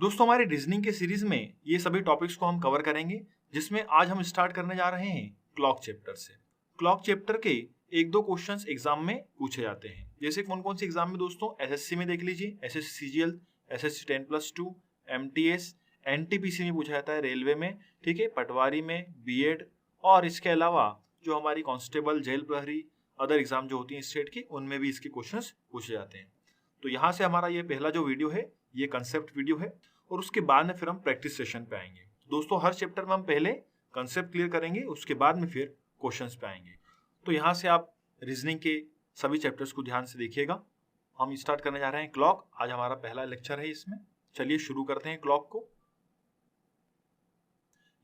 दोस्तों हमारी रीजनिंग के सीरीज में ये सभी टॉपिक्स को हम कवर करेंगे, जिसमें आज हम स्टार्ट करने जा रहे हैं क्लॉक चैप्टर से। क्लॉक चैप्टर के एक दो क्वेश्चंस एग्जाम में पूछे जाते हैं। जैसे कौन कौन से एग्जाम में दोस्तों, एसएससी में देख लीजिए, SSC CGL, SSC 10+2, MTS, NTPC में पूछा जाता है, रेलवे में, ठीक है, पटवारी में, बीएड, और इसके अलावा जो हमारी कांस्टेबल, जेल प्रहरी, अदर एग्जाम जो होती हैं स्टेट की, उनमें भी इसके क्वेश्चंस पूछे जाते हैं। तो यहाँ से हमारा ये पहला जो वीडियो है ये कंसेप्ट वीडियो है, और उसके बाद में फिर हम प्रैक्टिस सेशन पे आएंगे। दोस्तों हर चैप्टर में हम पहले कंसेप्ट क्लियर करेंगे, उसके बाद में फिर क्वेश्चंस पे आएंगे। तो यहाँ से आप रीजनिंग के सभी चैप्टर्स को ध्यान से देखिएगा। हम स्टार्ट करने जा रहे हैं क्लॉक। आज हमारा पहला लेक्चर है इसमें। चलिए शुरू करते हैं क्लॉक को।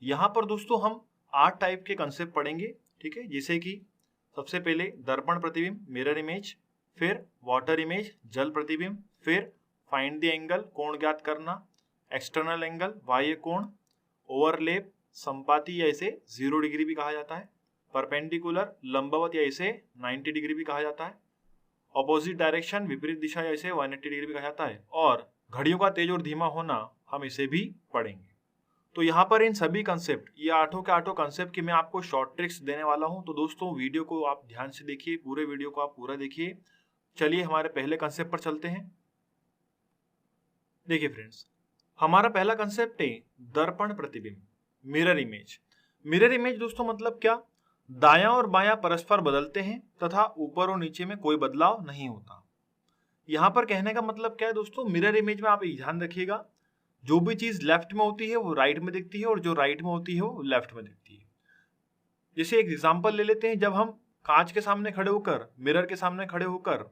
यहाँ पर दोस्तों हम 8 टाइप के कंसेप्ट पढ़ेंगे, ठीक है, जैसे कि सबसे पहले दर्पण प्रतिबिंब, मिरर इमेज, फिर वाटर इमेज, जल प्रतिबिंब, फिर फाइंड द एंगल, कोण ज्ञात करना, एक्सटर्नल एंगल, बाह्य कोण, ओवरलैप, संपाती या इसे 0 डिग्री भी कहा जाता है, परपेंडिकुलर, लंबवत या इसे 90 डिग्री भी कहा जाता है, ऑपोजिट डायरेक्शन, विपरीत दिशा या इसे 180 डिग्री भी कहा जाता है, और घड़ियों का तेज और धीमा होना, हम इसे भी पढ़ेंगे। तो यहाँ पर इन सभी कंसेप्ट, ये 8 के 8 कंसेप्ट की मैं आपको शॉर्ट ट्रिक्स देने वाला हूँ। तो दोस्तों वीडियो को आप ध्यान से देखिए, पूरे वीडियो को आप पूरा देखिए। चलिए हमारे पहले कंसेप्ट पर चलते हैं। देखिए फ्रेंड्स, हमारा पहला कंसेप्ट है दर्पण प्रतिबिंब, मिरर इमेज। मिरर इमेज दोस्तों मतलब क्या? दायां और बायां परस्पर बदलते हैं तथा ऊपर और नीचे में कोई बदलाव नहीं होता। यहाँ पर कहने का मतलब क्या है दोस्तों, मिरर इमेज में आप ध्यान रखिएगा, जो भी चीज लेफ्ट में होती है वो राइट में दिखती है, और जो राइट में होती है वो लेफ्ट में दिखती है। जैसे एक एग्जांपल ले लेते हैं, जब हम कांच के सामने खड़े होकर, मिरर के सामने खड़े होकर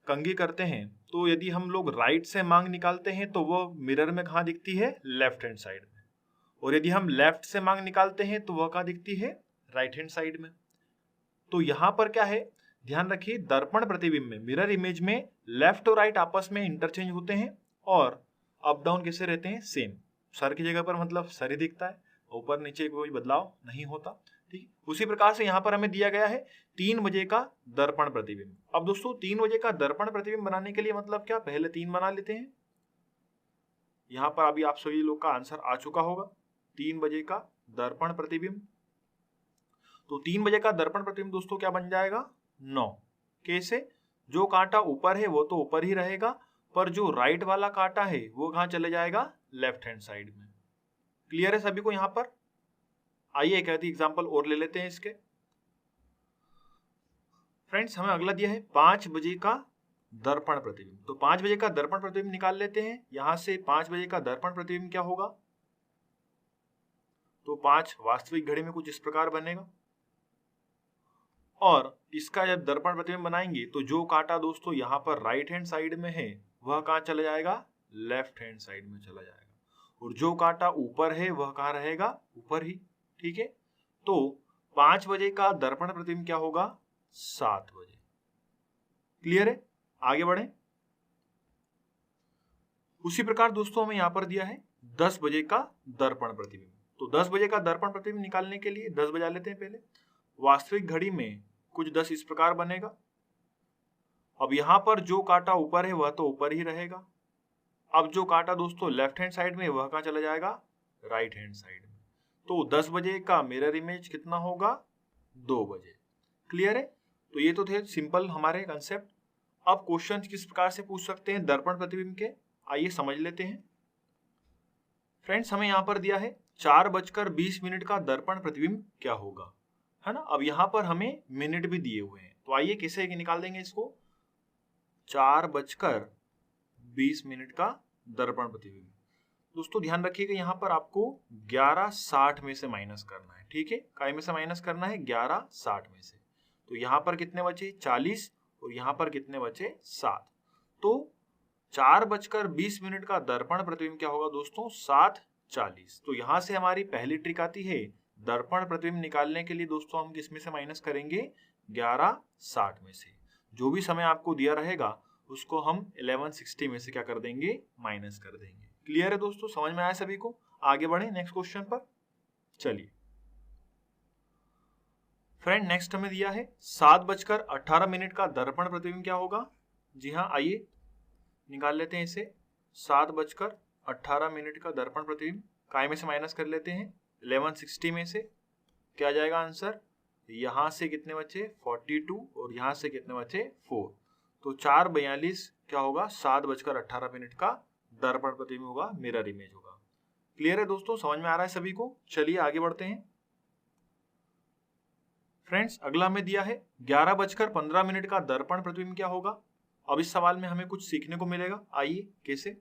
कंघी करते हैं, तो यदि हम लोग राइट से मांग निकालते हैं तो वो मिरर में कहाँ दिखती है? लेफ्ट हैंड साइड में। और यदि हम लेफ्ट से मांग निकालते हैं तो वह कहाँ दिखती है? राइट हैंड साइड में। तो यहाँ पर क्या है, ध्यान रखिए, दर्पण प्रतिबिंब में, मिरर इमेज में लेफ्ट और राइट आपस में इंटरचेंज होते हैं, और अप डाउन कैसे रहते हैं? सेम। सर की जगह पर मतलब सर ही दिखता है, ऊपर नीचे कोई बदलाव नहीं होता, ठीक। उसी प्रकार से यहाँ पर हमें दिया गया है 3 बजे का दर्पण प्रतिबिंब। अब दोस्तों 3 बजे का दर्पण प्रतिबिंब बनाने के लिए मतलब क्या, पहले 3 बना लेते हैं। यहाँ पर अभी आप सभी लोग का आंसर आ चुका होगा, 3 बजे का दर्पण प्रतिबिंब। तो 3 बजे का दर्पण प्रतिबिंब दोस्तों क्या बन जाएगा? 9। कैसे? जो कांटा ऊपर है वो तो ऊपर ही रहेगा, पर जो राइट वाला कांटा है वो कहाँ चले जाएगा? लेफ्ट हैंड साइड में। क्लियर है सभी को यहाँ पर? आइए एक आधी एग्जांपल और ले लेते हैं इसके। फ्रेंड्स हमें अगला दिया है 5 बजे का दर्पण प्रतिबिंब। तो 5 बजे का दर्पण प्रतिबिंब निकाल लेते हैं। यहां से 5 बजे का दर्पण प्रतिबिंब क्या होगा? तो 5 वास्तविक घड़ी में कुछ इस प्रकार बनेगा, और इसका जब दर्पण प्रतिबिंब बनाएंगे तो जो कांटा दोस्तों यहाँ पर राइट हैंड साइड में है वह कहाँ चला जाएगा? लेफ्ट हैंड साइड में चला जाएगा, और जो कांटा ऊपर है वह कहाँ रहेगा? ऊपर ही, ठीक है। तो 5 बजे का दर्पण प्रतिबिंब क्या होगा? 7 बजे। क्लियर है? आगे बढ़े। उसी प्रकार दोस्तों हमें यहां पर दिया है 10 बजे का दर्पण प्रतिबिंब। तो 10 बजे का दर्पण प्रतिबिंब निकालने के लिए 10 बजा लेते हैं पहले। वास्तविक घड़ी में कुछ 10 इस प्रकार बनेगा। अब यहां पर जो कांटा ऊपर है वह तो ऊपर ही रहेगा। अब जो कांटा दोस्तों लेफ्ट हैंड साइड में वह कहां चला जाएगा? राइट हैंड साइड में। तो 10 बजे का मिरर इमेज कितना होगा? 2 बजे। क्लियर है? तो ये तो थे सिंपल हमारे कंसेप्ट। अब क्वेश्चन किस प्रकार से पूछ सकते हैं दर्पण प्रतिबिंब के, आइए समझ लेते हैं। फ्रेंड्स हमें यहाँ पर दिया है 4:20 का दर्पण प्रतिबिंब क्या होगा, है ना। अब यहाँ पर हमें मिनट भी दिए हुए हैं, तो आइए कैसे निकाल देंगे इसको। 4:20 का दर्पण प्रतिबिंब। दोस्तों ध्यान रखिएगा, यहाँ पर आपको 11:60 में से माइनस करना है, ठीक है। काय में से माइनस करना है? 11:60 में से। तो यहाँ पर कितने बचे? 40, और यहाँ पर कितने बचे? 7। तो 4:20 का दर्पण प्रतिबिंब क्या होगा दोस्तों? 7:40। तो यहाँ से हमारी पहली ट्रिक आती है, दर्पण प्रतिबिंब निकालने के लिए दोस्तों हम किसमें से माइनस करेंगे? 11:60 में से। जो भी समय आपको दिया रहेगा उसको हम 1160 में से क्या कर देंगे? माइनस कर देंगे। क्लियर है दोस्तों? समझ में आया सभी को? आगे बढ़े नेक्स्ट क्वेश्चन पर। चलिए फ्रेंड नेक्स्ट हमें दिया है 7:18 का दर्पण प्रतिबिंब क्या होगा। जी हाँ, आइए निकाल लेते हैं इसे। 7:18 18 मिनट का दर्पण प्रतिबिंब काय में से माइनस कर लेते हैं 1160 में से, क्या आ जाएगा आंसर, यहाँ से कितने बचे 42 और यहाँ से कितने बचे 4, तो 4:42 क्या होगा 7:18 का दर्पण प्रतिबिंब होगा, मिरर इमेज होगा। क्लियर है दोस्तों, समझ में आ रहा है सभी को? चलिए आगे बढ़ते हैं फ्रेंड्स। अगला हमें दिया है 11:15 का दर्पण प्रतिबिंब क्या होगा। अब इस सवाल में हमें कुछ सीखने को मिलेगा, आइए कैसे।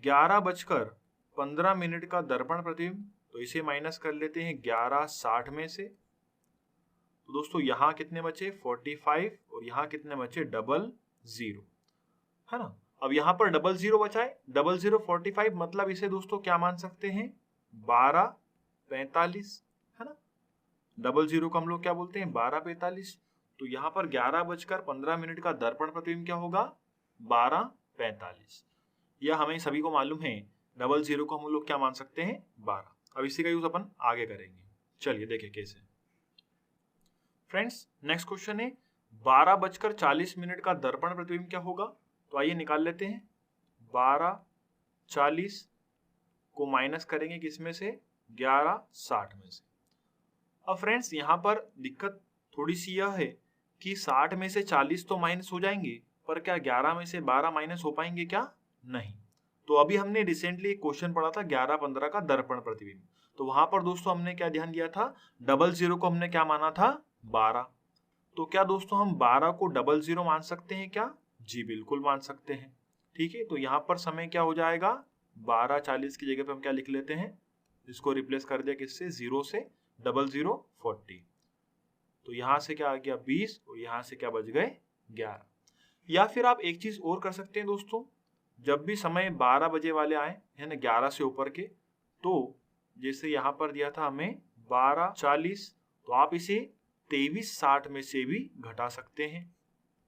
11:15 का दर्पण प्रतिबिंब, तो इसे माइनस कर लेते हैं 11:60 में से, तो दोस्तों यहाँ कितने बचे 45 और यहाँ कितने बचे 00, है ना। अब यहाँ पर 00 बचा है, 0045 मतलब इसे दोस्तों क्या मान सकते हैं 12:45, है ना। 00 को हम लोग क्या बोलते हैं 12:45, तो यहाँ पर 11:15 का दर्पण प्रतिबिंब क्या होगा 12:45। यह हमें सभी को मालूम है 00 को हम लोग क्या मान सकते हैं 12। अब इसी का यूज अपन आगे करेंगे, चलिए देखें कैसे। फ्रेंड्स नेक्स्ट क्वेश्चन है 12:40 का दर्पण प्रतिबिंब क्या होगा, तो आइए निकाल लेते हैं। 12:40 को माइनस करेंगे किसमें से 11:60 में से। अब फ्रेंड्स यहाँ पर दिक्कत थोड़ी सी यह है कि 60 में से 40 तो माइनस हो जाएंगे, पर क्या 11 में से 12 माइनस हो पाएंगे क्या, नहीं। तो अभी हमने रिसेंटली एक क्वेश्चन पढ़ा था 11:15 का दर्पण प्रतिबिंब, तो वहां पर दोस्तों हमने क्या ध्यान दिया था 00 को हमने क्या माना था 12। तो क्या दोस्तों हम 12 को 00 मान सकते हैं क्या, जी बिल्कुल मान सकते हैं। ठीक है, तो यहाँ पर समय क्या हो जाएगा 12:40 की जगह पे हम क्या लिख लेते हैं, इसको रिप्लेस कर दिया किससे 0 से, 0040, तो यहाँ से क्या आ गया 20 और यहाँ से क्या बच गए 11। या फिर आप एक चीज और कर सकते हैं दोस्तों, जब भी समय 12 बजे वाले आए है ना 11 से ऊपर के, तो जैसे यहाँ पर दिया था हमें 12:40, तो आप इसे 23:60 में से भी घटा सकते हैं,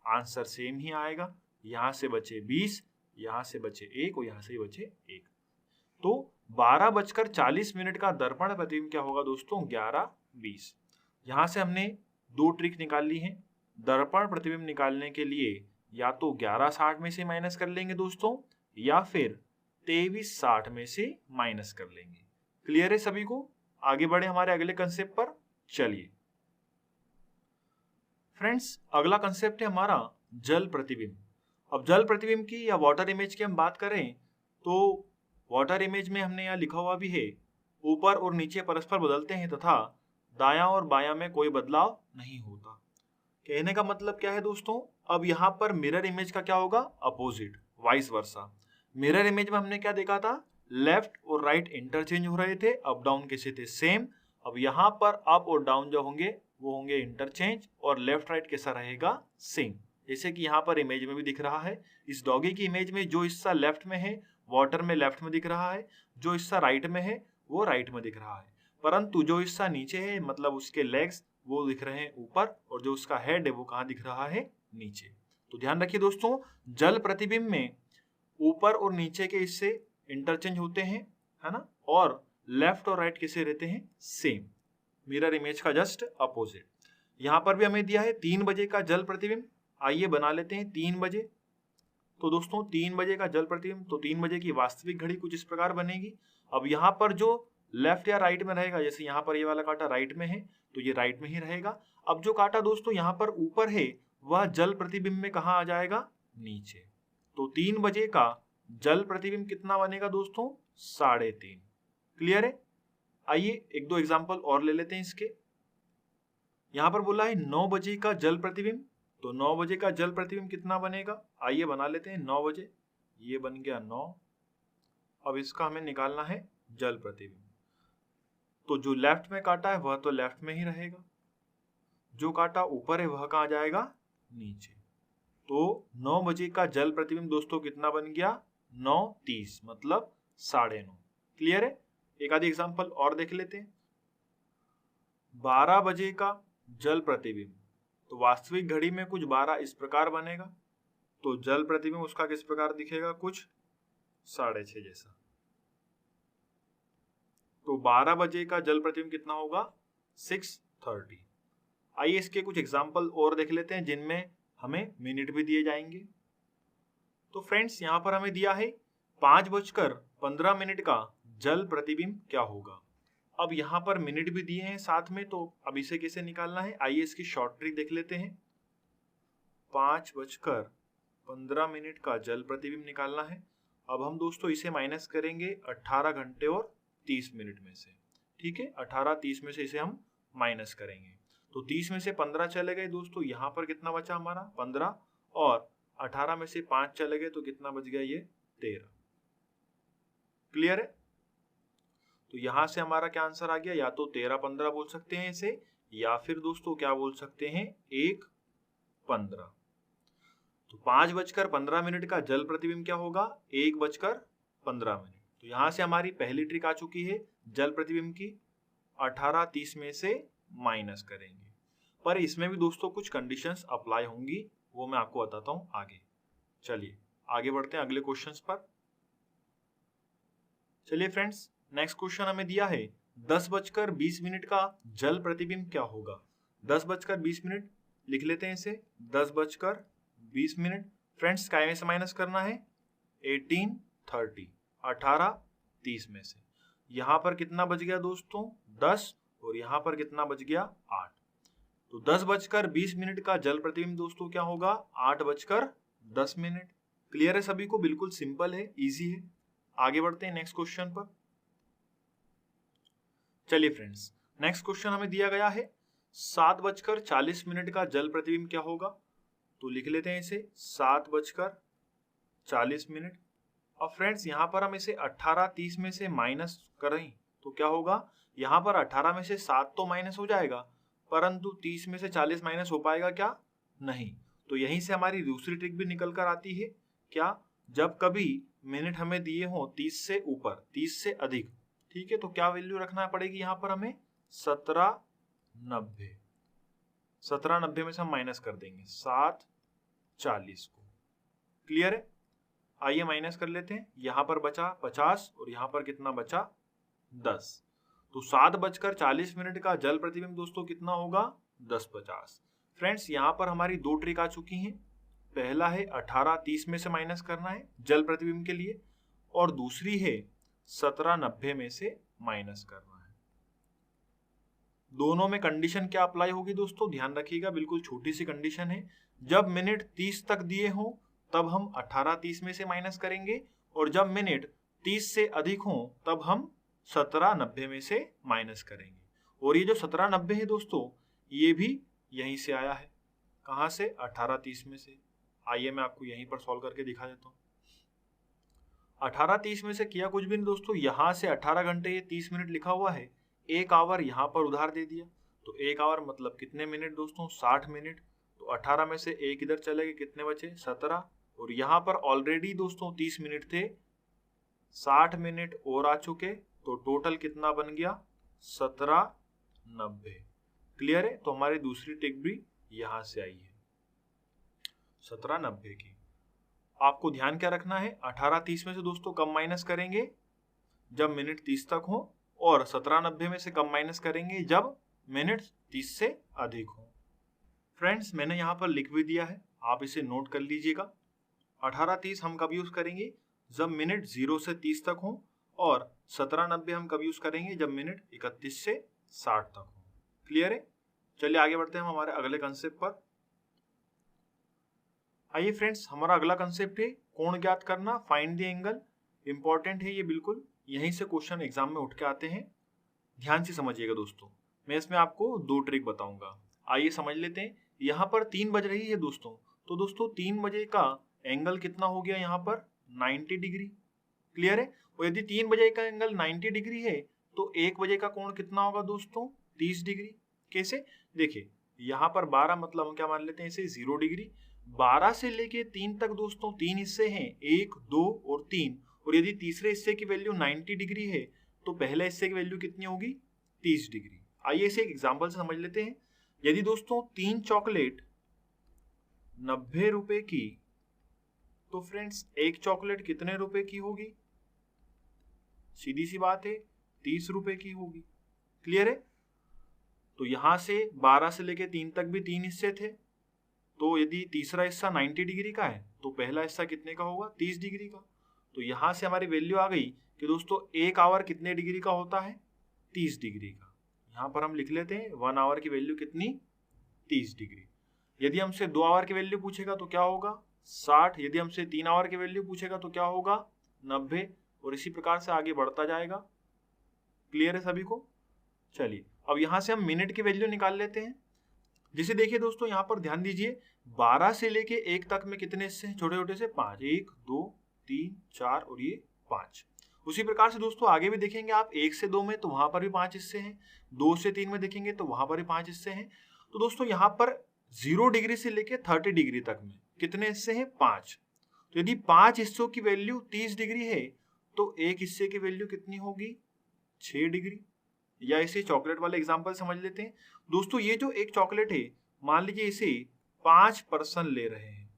आंसर सेम ही आएगा। यहाँ से बचे 20, यहाँ से बचे 1 और यहाँ से बचे 1, तो 12:40 का दर्पण प्रतिबिंब क्या होगा दोस्तों 11:20। यहाँ से हमने दो ट्रिक निकाल ली हैं। दर्पण प्रतिबिंब निकालने के लिए या तो 11:60 में से माइनस कर लेंगे दोस्तों, या फिर 23:60 में से माइनस कर लेंगे। क्लियर है सभी को? आगे बढ़े हमारे अगले कंसेप्ट पर, चलिए फ्रेंड्स अगला कंसेप्ट है हमारा जल प्रतिबिंब। अब जल प्रतिबिंब की या वाटर इमेज की हम बात करें तो वाटर इमेज में हमने यहाँ लिखा हुआ भी है, ऊपर और नीचे परस्पर बदलते हैं तथा दायां और बायां में कोई बदलाव नहीं होता। कहने का मतलब क्या है दोस्तों, अब यहाँ पर मिरर इमेज का क्या होगा opposite, vice versa. Mirror image में हमने क्या देखा था, लेफ्ट और राइट इंटरचेंज हो रहे थे, अप डाउन कैसे थे सेम। अब यहाँ पर अप और डाउन जो होंगे वो होंगे इंटरचेंज, और लेफ्ट राइट कैसा रहेगा सेम, जैसे कि यहाँ पर इमेज में भी दिख रहा है। इस डॉगी की इमेज में जो हिस्सा लेफ्ट में है वाटर में लेफ्ट में दिख रहा है, जो हिस्सा राइट में है वो राइट में दिख रहा है, परंतु जो हिस्सा नीचे है मतलब उसके लेग्स वो दिख रहे हैं ऊपर, और जो उसका हेड है वो कहाँ दिख रहा है नीचे। तो ध्यान रखिए दोस्तों, जल प्रतिबिंब में ऊपर और नीचे के हिस्से इंटरचेंज होते हैं, है ना, और लेफ्ट और राइट कैसे रहते हैं सेम, मिरर इमेज का जस्ट अपोजिट। यहाँ पर भी हमें दिया है 3 बजे का जल प्रतिबिंब, आइए बना लेते हैं 3 बजे। तो दोस्तों 3 बजे का जल प्रतिबिंब, तो 3 बजे की वास्तविक घड़ी कुछ इस प्रकार बनेगी। अब यहाँ पर जो लेफ्ट या राइट में रहेगा, जैसे यहाँ पर ये वाला कांटा राइट में है तो ये राइट में ही रहेगा। अब जो कांटा दोस्तों यहाँ पर ऊपर है वह जल प्रतिबिंब में कहाँ आ जाएगा नीचे। तो 3 बजे का जल प्रतिबिंब कितना बनेगा दोस्तों 3.5। क्लियर है? आइए एक दो एग्जांपल और ले लेते हैं इसके। यहाँ पर बोला है 9 बजे का जल प्रतिबिंब, तो 9 बजे का जल प्रतिबिंब कितना बनेगा, आइए बना लेते हैं 9 बजे, ये बन गया 9। अब इसका हमें निकालना है जल प्रतिबिंब, तो जो लेफ्ट में काटा है वह तो लेफ्ट में ही रहेगा, जो काटा ऊपर है वह कहाँ जाएगा नीचे। तो 9 बजे का जल प्रतिबिंब दोस्तों कितना बन गया 9:30 मतलब 9:30। क्लियर है? एक आधी एग्जांपल और देख लेते हैं। 12 बजे का जल प्रतिबिंब, तो वास्तविक घड़ी में कुछ 12 इस प्रकार बनेगा, तो जल प्रतिबिंब उसका किस प्रकार दिखेगा कुछ 6:30 जैसा। तो 12 बजे का जल प्रतिबिंब कितना होगा 6:30। आइए इसके कुछ एग्जांपल और देख लेते हैं जिनमें हमें मिनट भी दिए जाएंगे। तो फ्रेंड्स यहाँ पर हमें दिया है 5:15 का जल प्रतिबिंब क्या होगा। अब यहाँ पर मिनट भी दिए हैं साथ में, तो अब इसे कैसे निकालना है, आइए इसकी शॉर्ट ट्रिक देख लेते हैं। 5:15 का जल प्रतिबिंब निकालना है। अब हम दोस्तों इसे माइनस करेंगे 18 घंटे और 30 मिनट में से। ठीक है, 18-30 में से इसे हम माइनस करेंगे तो 30 में से 15 चले गए दोस्तों, यहाँ पर कितना बचा हमारा 15, और 18 में से 5 चले गए तो कितना बच गया, ये 13। क्लियर है। तो यहां से हमारा क्या आंसर आ गया, या तो 13-15 बोल सकते हैं इसे, या फिर दोस्तों क्या बोल सकते हैं, 1:15। तो 5:15 का जल प्रतिबिंब क्या होगा, 1:15। तो यहां से हमारी पहली ट्रिक आ चुकी है जल प्रतिबिंब की। 18-30 में से माइनस करेंगे, पर इसमें भी दोस्तों कुछ कंडीशंस अप्लाई होंगी, वो मैं आपको बताता हूं आगे। चलिए आगे बढ़ते हैं अगले क्वेश्चंस पर। चलिए फ्रेंड्स, नेक्स्ट क्वेश्चन हमें दिया है 10:20 का जल प्रतिबिंब क्या होगा। 10:20 लिख लेते हैं इसे, 10:20। फ्रेंड्स काय में से माइनस करना है, 18-30 में से। यहां पर कितना बच गया दोस्तों, 10, और यहां पर कितना बच गया, 8। तो 10:20 का जल प्रतिबिंब दोस्तों क्या होगा, 8:10। क्लियर है सभी को, बिल्कुल सिंपल है, इजी है। आगे बढ़ते हैं नेक्स्ट क्वेश्चन पर। चलिए फ्रेंड्स, नेक्स्ट क्वेश्चन हमें दिया गया है 7:40 का जल प्रतिबिंब क्या होगा। तो लिख लेते हैं इसे 7:40। अब फ्रेंड्स यहाँ पर हम इसे 18-30 में से माइनस करें तो क्या होगा, यहाँ पर 18 में से 7 तो माइनस हो जाएगा, परंतु 30 में से 40 माइनस हो पाएगा क्या, नहीं। तो यहीं से हमारी दूसरी ट्रिक भी निकल कर आती है, क्या, जब कभी मिनट हमें दिए हो 30 से ऊपर, 30 से अधिक, ठीक है, तो क्या वैल्यू रखना पड़ेगी यहाँ पर हमें, 17:90। 17:90 में से हम माइनस कर देंगे 7:40 को। क्लियर है। आइए माइनस कर लेते हैं, यहां पर बचा 50 और यहां पर कितना बचा 10। तो 7:40 का जल प्रतिबिंब दोस्तों कितना होगा, 10:50। फ्रेंड्स यहाँ पर हमारी दो ट्रिक आ चुकी हैं। पहला है 18-30 में से माइनस करना है जल प्रतिबिंब के लिए, और दूसरी है 17:90 में से माइनस करना है। दोनों में कंडीशन क्या अप्लाई होगी दोस्तों, ध्यान रखिएगा, बिल्कुल छोटी सी कंडीशन है। जब मिनट 30 तक दिए हो तब हम 18-30 में से माइनस करेंगे, और जब मिनट 30 से अधिक हो तब हम 17:90 में से माइनस करेंगे। और ये जो 17:90 है दोस्तों, ये भी यहीं से आया है, कहां से, 18-30 में से। आइए मैं आपको यहीं पर सॉल्व करके दिखा देता हूं। 18-30 में से किया कुछ भी नहीं दोस्तों, यहां से 18 घंटे ये 30 मिनट लिखा हुआ है, 1 आवर यहां पर उधार दे दिया, तो 1 आवर मतलब कितने मिनट दोस्तों, 60 मिनट। तो 18 में से 1 इधर चले गए, कितने बचे, 17, और यहां पर ऑलरेडी दोस्तों 30 मिनट थे, 60 मिनट और आ चुके, तो टोटल कितना बन गया, 17:90। क्लियर है। तो हमारी दूसरी ट्रिक भी यहां से आई है 17:90 की। आपको ध्यान क्या रखना है, 18-30 में से दोस्तों कम माइनस करेंगे जब मिनट 30 तक हो, और 17:90 में से कम माइनस करेंगे जब मिनट 30 से अधिक हो। फ्रेंड्स मैंने यहाँ पर लिख भी दिया है, आप इसे नोट कर लीजिएगा। 18-30 हम कब यूज करेंगे, जब मिनट 0 से 30 तक हो, और 17:90 हम कब यूज करेंगे, जब मिनट 31 से 60 तक हो। क्लियर है। चलिए आगे बढ़ते हैं हम हमारे अगले कंसेप्ट पर। आइए फ्रेंड्स, हमारा अगला कंसेप्ट है कोण ज्ञात करना, फाइंड द एंगल। इंपॉर्टेंट है ये, बिल्कुल यहीं से क्वेश्चन एग्जाम में उठ के आते हैं। ध्यान से समझिएगा दोस्तों, मैं इसमें आपको दो ट्रिक बताऊंगा। आइए समझ लेते हैं। यहाँ पर 3 बज रही है दोस्तों, तो दोस्तों 3 बजे का एंगल कितना हो गया यहाँ पर, 90 डिग्री। क्लियर है। और यदि 3 बजे का एंगल 90 डिग्री है तो 1 बजे का कोण कितना होगा दोस्तों, 30 डिग्री। कैसे, देखिए यहाँ पर 12 मतलब हम क्या मान लेते हैं इसे, 0 डिग्री। 12 से लेके 3 तक दोस्तों 3 हिस्से हैं, 1, 2 और 3, और यदि तीसरे हिस्से की वैल्यू 90 डिग्री है तो पहले हिस्से की वैल्यू कितनी होगी, 30 डिग्री। आइए इसे एक एग्जांपल से समझ लेते हैं। यदि दोस्तों 3 चॉकलेट 90 रुपए की, तो फ्रेंड्स एक चॉकलेट कितने रुपए की होगी, सीधी सी बात है 30 रुपए की होगी। क्लियर है। तो यहां से 12 से लेके 3 तक भी 3 हिस्से थे, तो यदि तीसरा हिस्सा 90 डिग्री का है तो पहला हिस्सा कितने का होगा, 30 डिग्री का। तो यहाँ से हमारी वैल्यू आ गई कि दोस्तों 1 आवर कितने डिग्री का होता है, 30 डिग्री का। यहाँ पर हम लिख लेते हैं 1 आवर की वैल्यू कितनी, 30 डिग्री। यदि हमसे 2 आवर की वैल्यू पूछेगा तो क्या होगा, 60। यदि हमसे 3 आवर की वैल्यू पूछेगा तो क्या होगा, 90, और इसी प्रकार से आगे बढ़ता जाएगा। क्लियर है सभी को? चलिए अब यहाँ से हम मिनट की वैल्यू निकाल लेते हैं। जैसे देखिए दोस्तों, यहाँ पर ध्यान दीजिए, 12 से लेके 1 तक में कितने हिस्से हैं, छोटे छोटे से 5, 1 2 3 4 और ये 5। उसी प्रकार से दोस्तों आगे भी देखेंगे आप, 1 से 2 में तो वहां पर भी 5 हिस्से हैं, 2 से 3 में देखेंगे तो वहां पर भी 5 हिस्से हैं। तो दोस्तों यहाँ पर 0 डिग्री से लेके 30 डिग्री तक में कितने हिस्से हैं, 5। तो यदि 5 हिस्सों की वैल्यू 30 डिग्री है तो एक हिस्से की वैल्यू कितनी होगी, 6 डिग्री। या इसे चॉकलेट वाले एग्जाम्पल समझ लेते हैं। दोस्तों ये जो एक चॉकलेट है, मान लीजिए इसे 5% ले रहे हैं,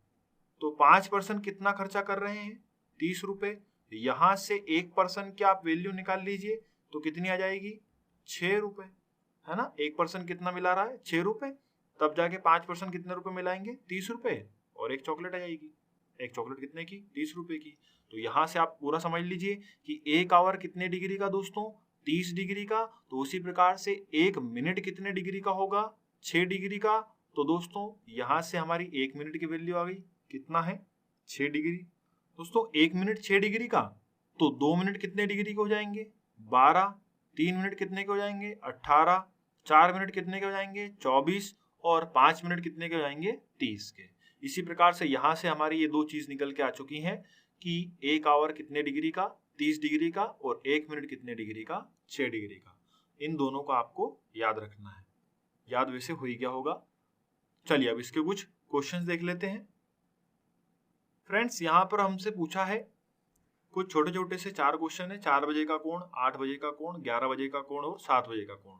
तो 5% कितना खर्चा कर रहे हैं, 30 रुपए। यहां से 1% की आप वैल्यू निकाल लीजिए तो कितनी आ जाएगी, 6 रुपए, है ना। 1% कितना मिला रहा है, 6 रुपए, तब जाके 5% कितने रुपए मिलाएंगे, 30 रुपए, और एक चॉकलेट आ जाएगी। एक चॉकलेट कितने की, 30 रुपए की। तो यहां से आप पूरा समझ लीजिए कि 1 आवर कितने डिग्री का दोस्तों, 30 डिग्री का। तो उसी प्रकार से 1 मिनट कितने डिग्री का होगा, 6 डिग्री का। तो दोस्तों यहां से हमारी 1 मिनट की वैल्यू आ गई, कितना है, 6 डिग्री। दोस्तों 1 मिनट 6 डिग्री का, तो 2 मिनट कितने डिग्री के हो जाएंगे, 12, 3 मिनट कितने के हो जाएंगे, 18, 4 मिनट कितने के हो जाएंगे, 24, और 5 मिनट कितने के हो जाएंगे, 30 के। इसी प्रकार से यहाँ से हमारी ये दो चीज निकल के आ चुकी हैं कि 1 आवर कितने डिग्री का, 30 डिग्री का, और 1 मिनट कितने डिग्री का, 6 डिग्री का। इन दोनों को आपको याद रखना है। याद वैसे हो ही गया होगा। चलिए अब इसके कुछ क्वेश्चंस देख लेते हैं। फ्रेंड्स यहाँ पर हमसे पूछा है कुछ छोटे छोटे से 4 क्वेश्चन है। 4 बजे का कोण, 8 बजे का कोण, 11 बजे का कोण और 7 बजे का कोण।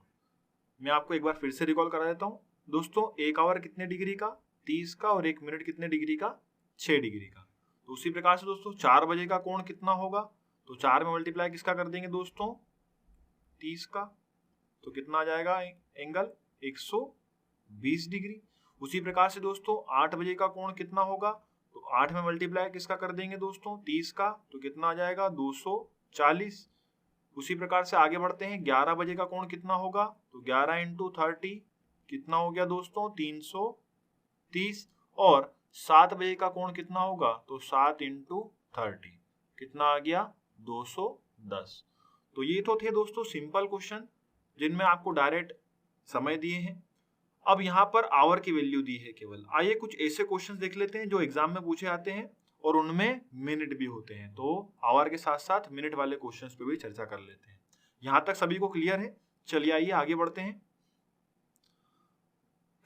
मैं आपको एक बार फिर से रिकॉल करा देता हूँ। दोस्तों 1 आवर कितने डिग्री का, 30 का, और 1 मिनट कितने डिग्री का, 6 डिग्री का। तो उसी प्रकार से दोस्तों 4 बजे का कोण कितना होगा, तो 4 में मल्टीप्लाई किसका कर देंगे दोस्तों, 30 का। तो कितना आ जाएगा एंगल, 120 डिग्री। उसी प्रकार से दोस्तों 8 बजे का कोण कितना होगा, तो 8 में मल्टीप्लाई किसका कर देंगे दोस्तों, 30 का। तो कितना आ जाएगा, 240। उसी प्रकार से आगे बढ़ते हैं। 11 बजे का कोण कितना होगा, तो 11 इंटू 30 कितना हो गया दोस्तों, 330। और 7 बजे का कोण कितना होगा, तो 7 इंटू 30 कितना आ गया, 210। तो ये तो थे दोस्तों सिंपल क्वेश्चन जिनमें आपको डायरेक्ट समय दिए हैं। अब यहाँ पर आवर की वैल्यू दी है केवल। आइए कुछ ऐसे क्वेश्चंस देख लेते हैं जो एग्जाम में पूछे आते हैं और उनमें मिनट भी होते हैं। तो आवर के साथ साथ मिनट वाले क्वेश्चंस पे भी चर्चा कर लेते हैं। यहाँ तक सभी को क्लियर है? चलिए आइए आगे बढ़ते हैं।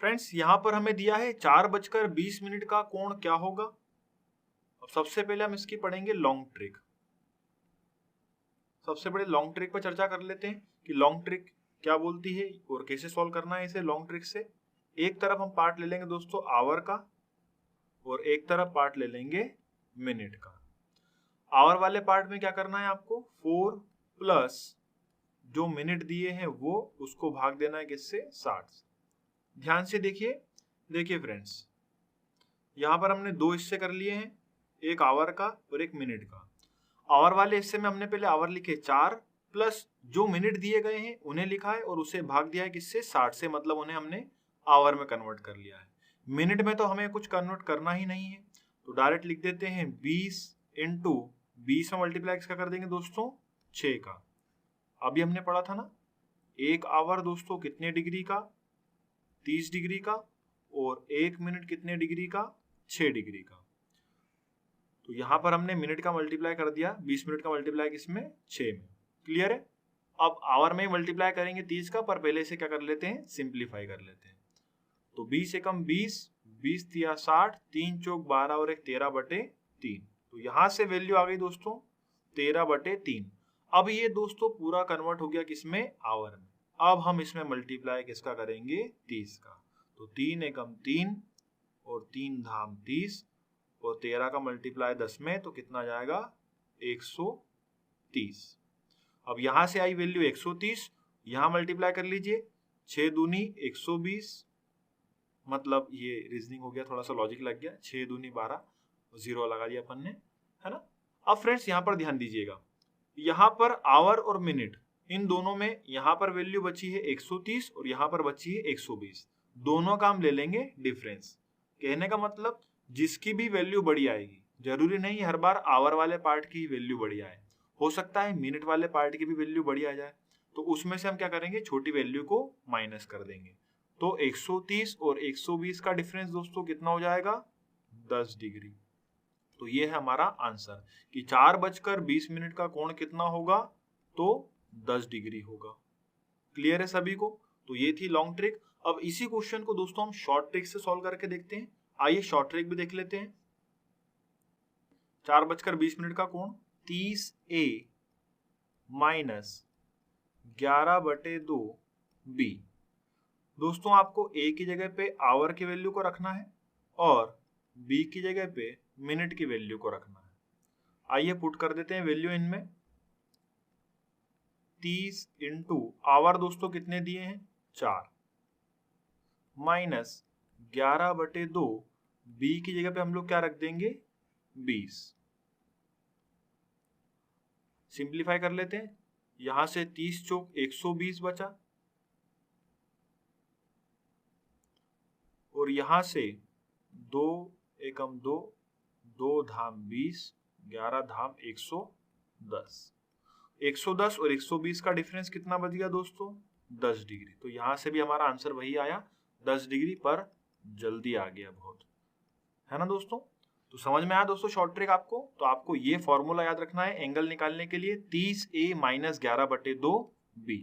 फ्रेंड्स यहाँ पर हमें दिया है 4:20 का कोण क्या होगा। अब सबसे पहले हम इसकी पढ़ेंगे लॉन्ग ट्रिक। सबसे पहले लॉन्ग ट्रिक पर चर्चा कर लेते हैं कि लॉन्ग ट्रिक क्या बोलती है और कैसे सॉल्व करना है इसे लॉन्ग ट्रिक से। एक तरफ हम पार्ट ले लेंगे दोस्तों आवर का और एक तरफ पार्ट ले लेंगे मिनट का। आवर वाले पार्ट में क्या करना है आपको, 4 प्लस जो मिनट दिए हैं वो उसको भाग देना है किससे, 60 से। ध्यान से देखिए फ्रेंड्स, यहां पर हमने 2 हिस्से कर लिए हैं, एक आवर का और एक मिनट का। आवर वाले हिस्से में हमने पहले आवर लिखे 4 प्लस जो मिनट दिए गए हैं उन्हें लिखा है और उसे भाग दिया है किससे, 60 से। मतलब उन्हें हमने आवर में कन्वर्ट कर लिया है। मिनट में तो हमें कुछ कन्वर्ट करना ही नहीं है, तो डायरेक्ट लिख देते हैं 20 इंटू 20 में मल्टीप्लाई किसका कर देंगे दोस्तों, 6 का। अभी हमने पढ़ा था ना, 1 आवर दोस्तों कितने डिग्री का, 30 डिग्री का, और 1 मिनट कितने डिग्री का, 6 डिग्री का। तो यहां पर हमने मिनट का मल्टीप्लाई कर दिया, 20 मिनट का मल्टीप्लाई किसमें, 6 में। क्लियर है? अब आवर में मल्टीप्लाई करेंगे 30 का, पर पहले से क्या कर लेते हैं, सिंप्लीफाई कर लेते हैं। तो 20 एकम 20, 20 तिया 60, 3 चौक 12 और 1 13/3। तो यहां से वैल्यू आ गई दोस्तों 13/3। अब ये दोस्तों पूरा कन्वर्ट हो गया किसमें, आवर में। अब हम इसमें मल्टीप्लाई किसका करेंगे, 30 का। तो 3 एकम 3 और 3 धाम 30 और 13 का मल्टीप्लाई 10 में, तो कितना जाएगा, 130। अब यहां से आई वैल्यू 130, यहां मल्टीप्लाई कर लीजिए, 6 दूनी 120, मतलब ये रीजनिंग हो गया, थोड़ा सा लॉजिक लग गया, 6 दूनी 12, 0 लगा दिया अपन ने, है ना। अब फ्रेंड्स यहाँ पर ध्यान दीजिएगा, यहाँ पर आवर और मिनट इन दोनों में यहाँ पर वैल्यू बची है 130 और यहाँ पर बची है 120, दोनों का हम ले लेंगे डिफरेंस। कहने का मतलब जिसकी भी वैल्यू बड़ी आएगी, जरूरी नहीं हर बार आवर वाले पार्ट की वैल्यू बड़ी आए, हो सकता है मिनट वाले पार्ट की भी वैल्यू बड़ी आ जाए, तो उसमें से हम क्या करेंगे, छोटी वैल्यू को माइनस कर देंगे। तो 130 और 120 का डिफरेंस दोस्तों कितना हो जाएगा, 10 डिग्री। तो ये है हमारा आंसर कि 4:20 का कोण कितना होगा, तो 10 डिग्री होगा। क्लियर है सभी को? तो ये थी लॉन्ग ट्रिक। अब इसी क्वेश्चन को दोस्तों हम शॉर्ट ट्रिक से सॉल्व करके देखते हैं। आइए शॉर्ट ट्रिक भी देख लेते हैं। 4:20 का कोण 30A माइनस 11/2B। दोस्तों आपको A की जगह पे आवर की वैल्यू को रखना है और B की जगह पे मिनट की वैल्यू को रखना है। आइए पुट कर देते हैं वैल्यू इनमें। 30 इंटू आवर दोस्तों कितने दिए हैं, 4 माइनस 11/2 B की जगह पे हम लोग क्या रख देंगे, 20। सिंप्लीफाई कर लेते हैं, यहां से 30 चौक 120 बचा और यहां से 2 एकम 2, 2 धाम 20, 11 धाम 110। 110 और 120 का डिफरेंस कितना बच गया दोस्तों, 10 डिग्री। तो यहां से भी हमारा आंसर वही आया, 10 डिग्री, पर जल्दी आ गया बहुत, है ना दोस्तों। तो समझ में आया दोस्तों शॉर्ट ट्रिक आपको। तो आपको ये फॉर्मूला याद रखना है एंगल निकालने के लिए, 30A माइनस 11/2B।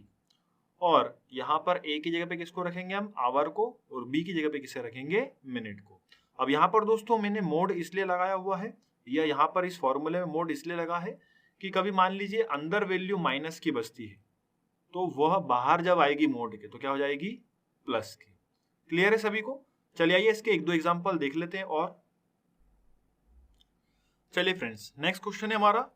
और यहाँ पर A की जगह पे किसको रखेंगे हम, आवर को, और B की जगह पे किसे रखेंगे, मिनट को। अब यहाँ पर दोस्तों मैंने मोड इसलिए लगाया हुआ है, या यहाँ पर इस फॉर्मूले में मोड इसलिए लगा है कि कभी मान लीजिए अंदर वैल्यू माइनस की बचती है, तो वह बाहर जब आएगी मोड के तो क्या हो जाएगी, प्लस की। क्लियर है सभी को? चलिए आइए इसके 1-2 एग्जांपल देख लेते हैं। और चलिए फ्रेंड्स, नेक्स्ट क्वेश्चन है हमारा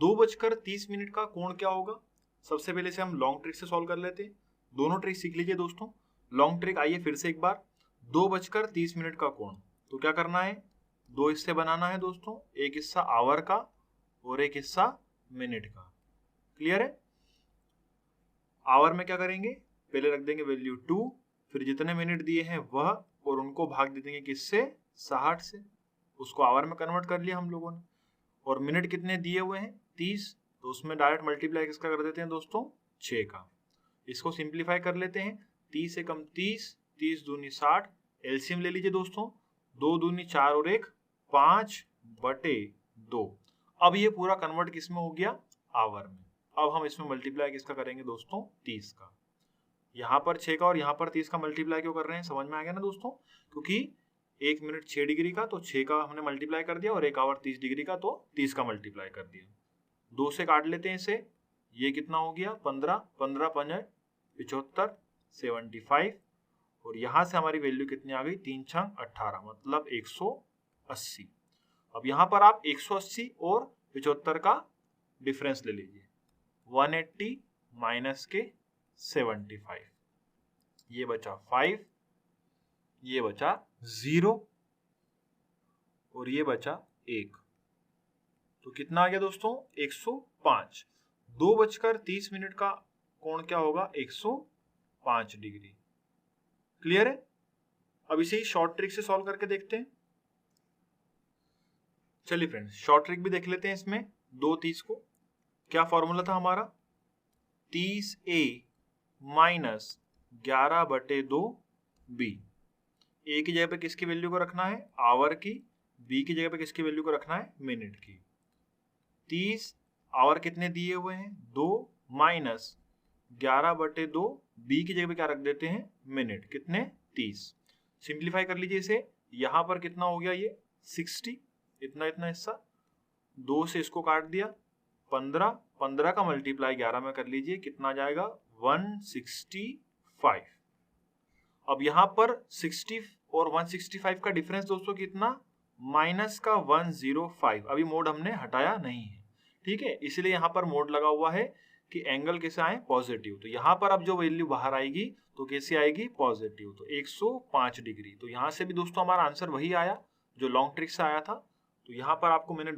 2:30 का कोण क्या होगा। सबसे पहले से हम लॉन्ग ट्रिक से सॉल्व कर लेते हैं। दोनों ट्रिक सीख लीजिए दोस्तों। लॉन्ग ट्रिक आइए फिर से एक बार। 2:30 का कोण, तो क्या करना है, 2 हिस्से बनाना है दोस्तों, एक हिस्सा आवर का और एक हिस्सा मिनट का। क्लियर है? आवर में क्या करेंगे, पहले रख देंगे वैल्यू 2, फिर जितने मिनट दिए हैं वह, और उनको भाग दे देंगे किससे, 60 से। उसको आवर में कन्वर्ट कर लिया हम लोगों ने। और मिनट कितने दिए हुए हैं, 30, तो उसमें डायरेक्ट मल्टीप्लाई किसका कर देते हैं दोस्तों, 6 का। इसको सिंप्लीफाई कर लेते हैं, 30 से कम 30, 30 दूनी 60, एलसीएम ले लीजिए दोस्तों, 2 दूनी 4 और 1 5/2। अब ये पूरा कन्वर्ट किस में हो गया, आवर में। अब हम इसमें मल्टीप्लाई किसका करेंगे दोस्तों, 30 का। यहाँ पर 6 का और यहाँ पर 30 का मल्टीप्लाई क्यों कर रहे हैं, समझ में आ गया ना दोस्तों। क्योंकि 1 मिनट 6 डिग्री का, तो 6 का हमने मल्टीप्लाई कर दिया, और 1 आवर 30 डिग्री का, तो 30 का मल्टीप्लाई कर दिया। 2 से काट लेते हैं इसे, ये कितना हो गया, 15, 15 5 75, 75, और यहाँ से हमारी वैल्यू कितनी आ गई, 3 6 18, मतलब 180। अब यहाँ पर आप 180 और 75 का डिफरेंस ले लीजिए, 180 माइनस के 75, ये बचा 5, ये बचा 0 और ये बचा 1, तो कितना आ गया दोस्तों, 105। 2:30 का कोण क्या होगा, 105 डिग्री। क्लियर है? अब इसे ही शॉर्ट ट्रिक से सॉल्व करके देखते हैं। चलिए फ्रेंड्स, शॉर्ट ट्रिक भी देख लेते हैं इसमें। 2:30 को क्या फॉर्मूला था हमारा, 30A माइनस 11/2B। ए की जगह पे किसकी वैल्यू को रखना है, आवर की, बी की जगह पे किसकी वैल्यू को रखना है, मिनट की। 30 आवर कितने दिए हुए हैं, 2, माइनस 11/2, बी की जगह पे क्या रख देते हैं, मिनट, कितने, 30। सिंप्लीफाई कर लीजिए इसे, यहाँ पर कितना हो गया, ये 60, इतना इतना हिस्सा, 2 से इसको काट दिया, 15, 15 का मल्टीप्लाई 11 में कर लीजिए, कितना आ जाएगा, 165। अब यहाँ पर 60 और 165 का डिफरेंस दोस्तों कितना, माइनस का 105। अभी मोड हमने हटाया नहीं है, ठीक है, इसलिए यहाँ पर मोड लगा हुआ है कि एंगल कैसे आए, पॉजिटिव। तो यहाँ पर अब जो वैल्यू बाहर आएगी तो कैसे आएगी, पॉजिटिव, तो 105 डिग्री। तो यहाँ से भी दोस्तों हमारा आंसर वही आया जो लॉन्ग ट्रिक से आया था। तो यहाँ पर आपको मैंने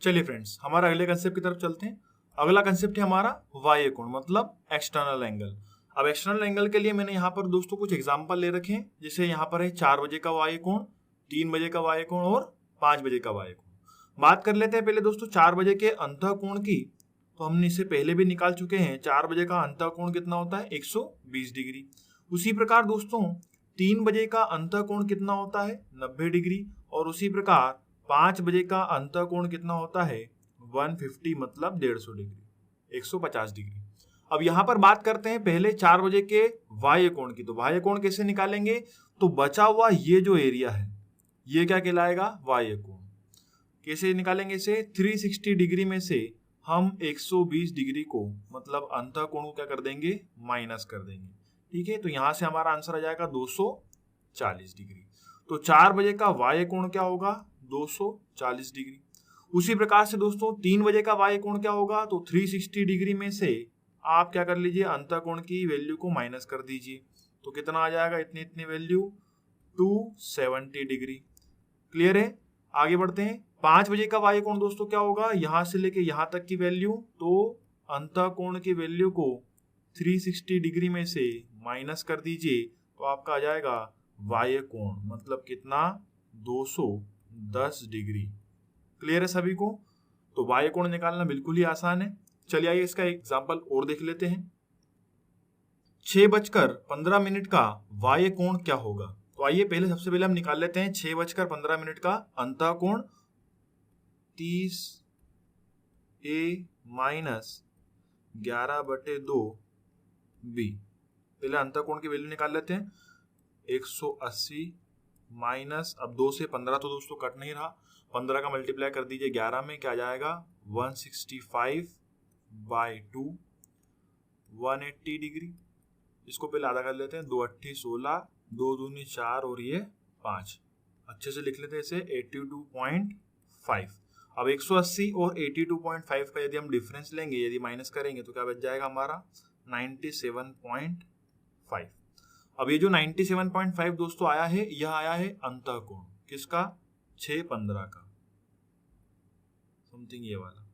चलिए फ्रेंड्स, हमारा अगले कंसेप्ट की तरफ चलते हैं। अगला कंसेप्ट है हमारा वाह्य कोण, मतलब एक्सटर्नल एंगल। अब एक्सटर्नल एंगल के लिए मैंने यहाँ पर दोस्तों कुछ एग्जांपल ले रखे हैं। जैसे यहाँ पर है 4 बजे का वाह्य कोण, 3 बजे का वाह्य कोण और 5 बजे का वाह्य कोण। बात कर लेते हैं पहले दोस्तों 4 बजे के अंतः कोण की। तो हमने इसे पहले भी निकाल चुके हैं। 4 बजे का अंतः कोण कितना होता है? 120 डिग्री। उसी प्रकार दोस्तों 3 बजे का अंतः कोण कितना होता है? 90 डिग्री। और उसी प्रकार 5 बजे का अंतः कोण कितना होता है? 150, मतलब 150 डिग्री, 150 डिग्री। अब यहाँ पर बात करते हैं पहले 4 बजे के वाह्य कोण की। तो वाह्य कोण कैसे निकालेंगे? तो बचा हुआ ये जो एरिया है, ये क्या कहलाएगा? वाह्य कोण। कैसे निकालेंगे इसे? 360 डिग्री में से हम 120 डिग्री को, मतलब अंतः कोण को क्या कर देंगे? माइनस कर देंगे। ठीक है, तो यहां से हमारा आंसर आ जाएगा 240 डिग्री। तो 4 बजे का वाह्य कोण क्या होगा? 240 डिग्री। उसी प्रकार से दोस्तों 3 बजे का वाह्य कोण क्या होगा? तो 360 डिग्री में से आप क्या कर लीजिए? अंतः कोण की वैल्यू को माइनस कर दीजिए। तो कितना आ जाएगा? इतनी इतनी वैल्यू 270 डिग्री। क्लियर है? आगे बढ़ते हैं। 5 बजे का वाह्य कोण दोस्तों क्या होगा? यहां से लेके यहां तक की वैल्यू, तो अंतः कोण की वैल्यू को 360 डिग्री में से माइनस कर दीजिए, तो आपका आ जाएगा वाह्य कोण, मतलब कितना? 210 डिग्री। क्लियर है सभी को? तो वाह्य कोण निकालना बिल्कुल ही आसान है। चलिए आइए इसका एग्जांपल और देख लेते हैं। 6:15 का वाह्य कोण क्या होगा? तो आइए पहले सबसे पहले हम निकाल लेते हैं 6:15 का अंतः कोण। 30 A माइनस 11/2 B। पहले अंतः कोण की वैल्यू निकाल लेते हैं। 180 माइनस, अब 2 से 15 तो दोस्तों कट नहीं रहा, 15 का मल्टीप्लाई कर दीजिए 11 में, क्या आ जाएगा? 165/2, 180 डिग्री। इसको पहले आधा कर लेते हैं। 2 8 16, 2 दूनी 4 और ये 5। अच्छे से लिख लेते हैं इसे, 82.5। अब 180 और 82.5 का यदि हम डिफरेंस लेंगे, यदि माइनस करेंगे, तो क्या बच जाएगा हमारा? 97.5। अब ये जो 97.5 दोस्तों आया है, यह आया है अंतः कोण। किसका? 6:15 का, समथिंग ये वाला,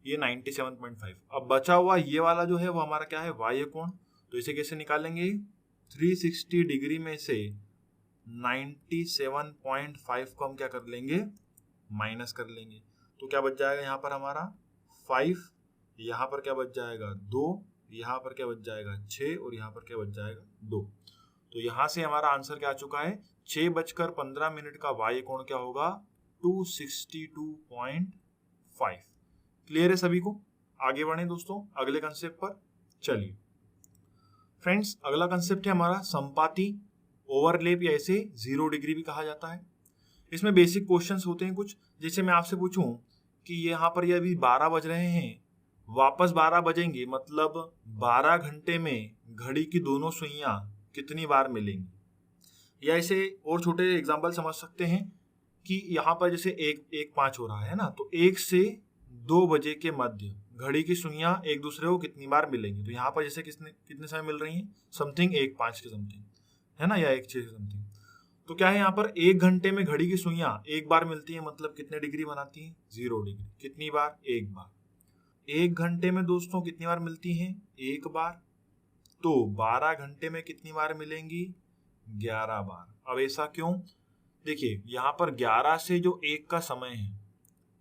ये 97.5। अब बचा हुआ ये वाला जो है वो हमारा क्या है? वाह्य कोण। तो इसे कैसे निकालेंगे? 360 डिग्री में से 97.5 को हम क्या कर लेंगे? माइनस कर लेंगे। तो क्या बच जाएगा यहाँ पर हमारा? 5, यहाँ पर क्या बच जाएगा? 2, यहाँ पर क्या बच जाएगा? 6 और यहाँ पर क्या बच जाएगा? 2। तो यहाँ से हमारा आंसर क्या आ चुका है? 6:15 का वाह्य कोण क्या होगा? 262.5। क्लियर है सभी को? आगे बढ़े दोस्तों अगले कंसेप्ट पर। चलिए फ्रेंड्स, अगला कंसेप्ट है हमारा संपाती ओवरलैप, या इसे 0 डिग्री भी कहा जाता है। इसमें बेसिक क्वेश्चंस होते हैं कुछ। जैसे मैं आपसे पूछूं कि यहाँ पर ये अभी 12 बज रहे हैं, वापस 12 बजेंगे, मतलब 12 घंटे में घड़ी की दोनों सुइयां कितनी बार मिलेंगी? या इसे और छोटे एग्जाम्पल समझ सकते हैं कि यहाँ पर जैसे 1:05 हो रहा है ना, तो 1 से 2 बजे के मध्य घड़ी की सुइयां एक दूसरे को कितनी बार मिलेंगी? तो यहाँ पर जैसे कितने समय मिल रही हैं? समथिंग 1:05 के समथिंग, है ना, या 1:06 के समथिंग। तो क्या है, यहाँ पर 1 घंटे में घड़ी की सुइयां एक बार मिलती है, मतलब कितने डिग्री बनाती हैं? 0 डिग्री। कितनी बार? एक बार। 1 घंटे में दोस्तों कितनी बार मिलती हैं? एक बार। तो 12 घंटे में कितनी बार मिलेंगी? 11 बार। अब ऐसा क्यों? देखिए यहाँ पर 11 से जो 1 का समय है,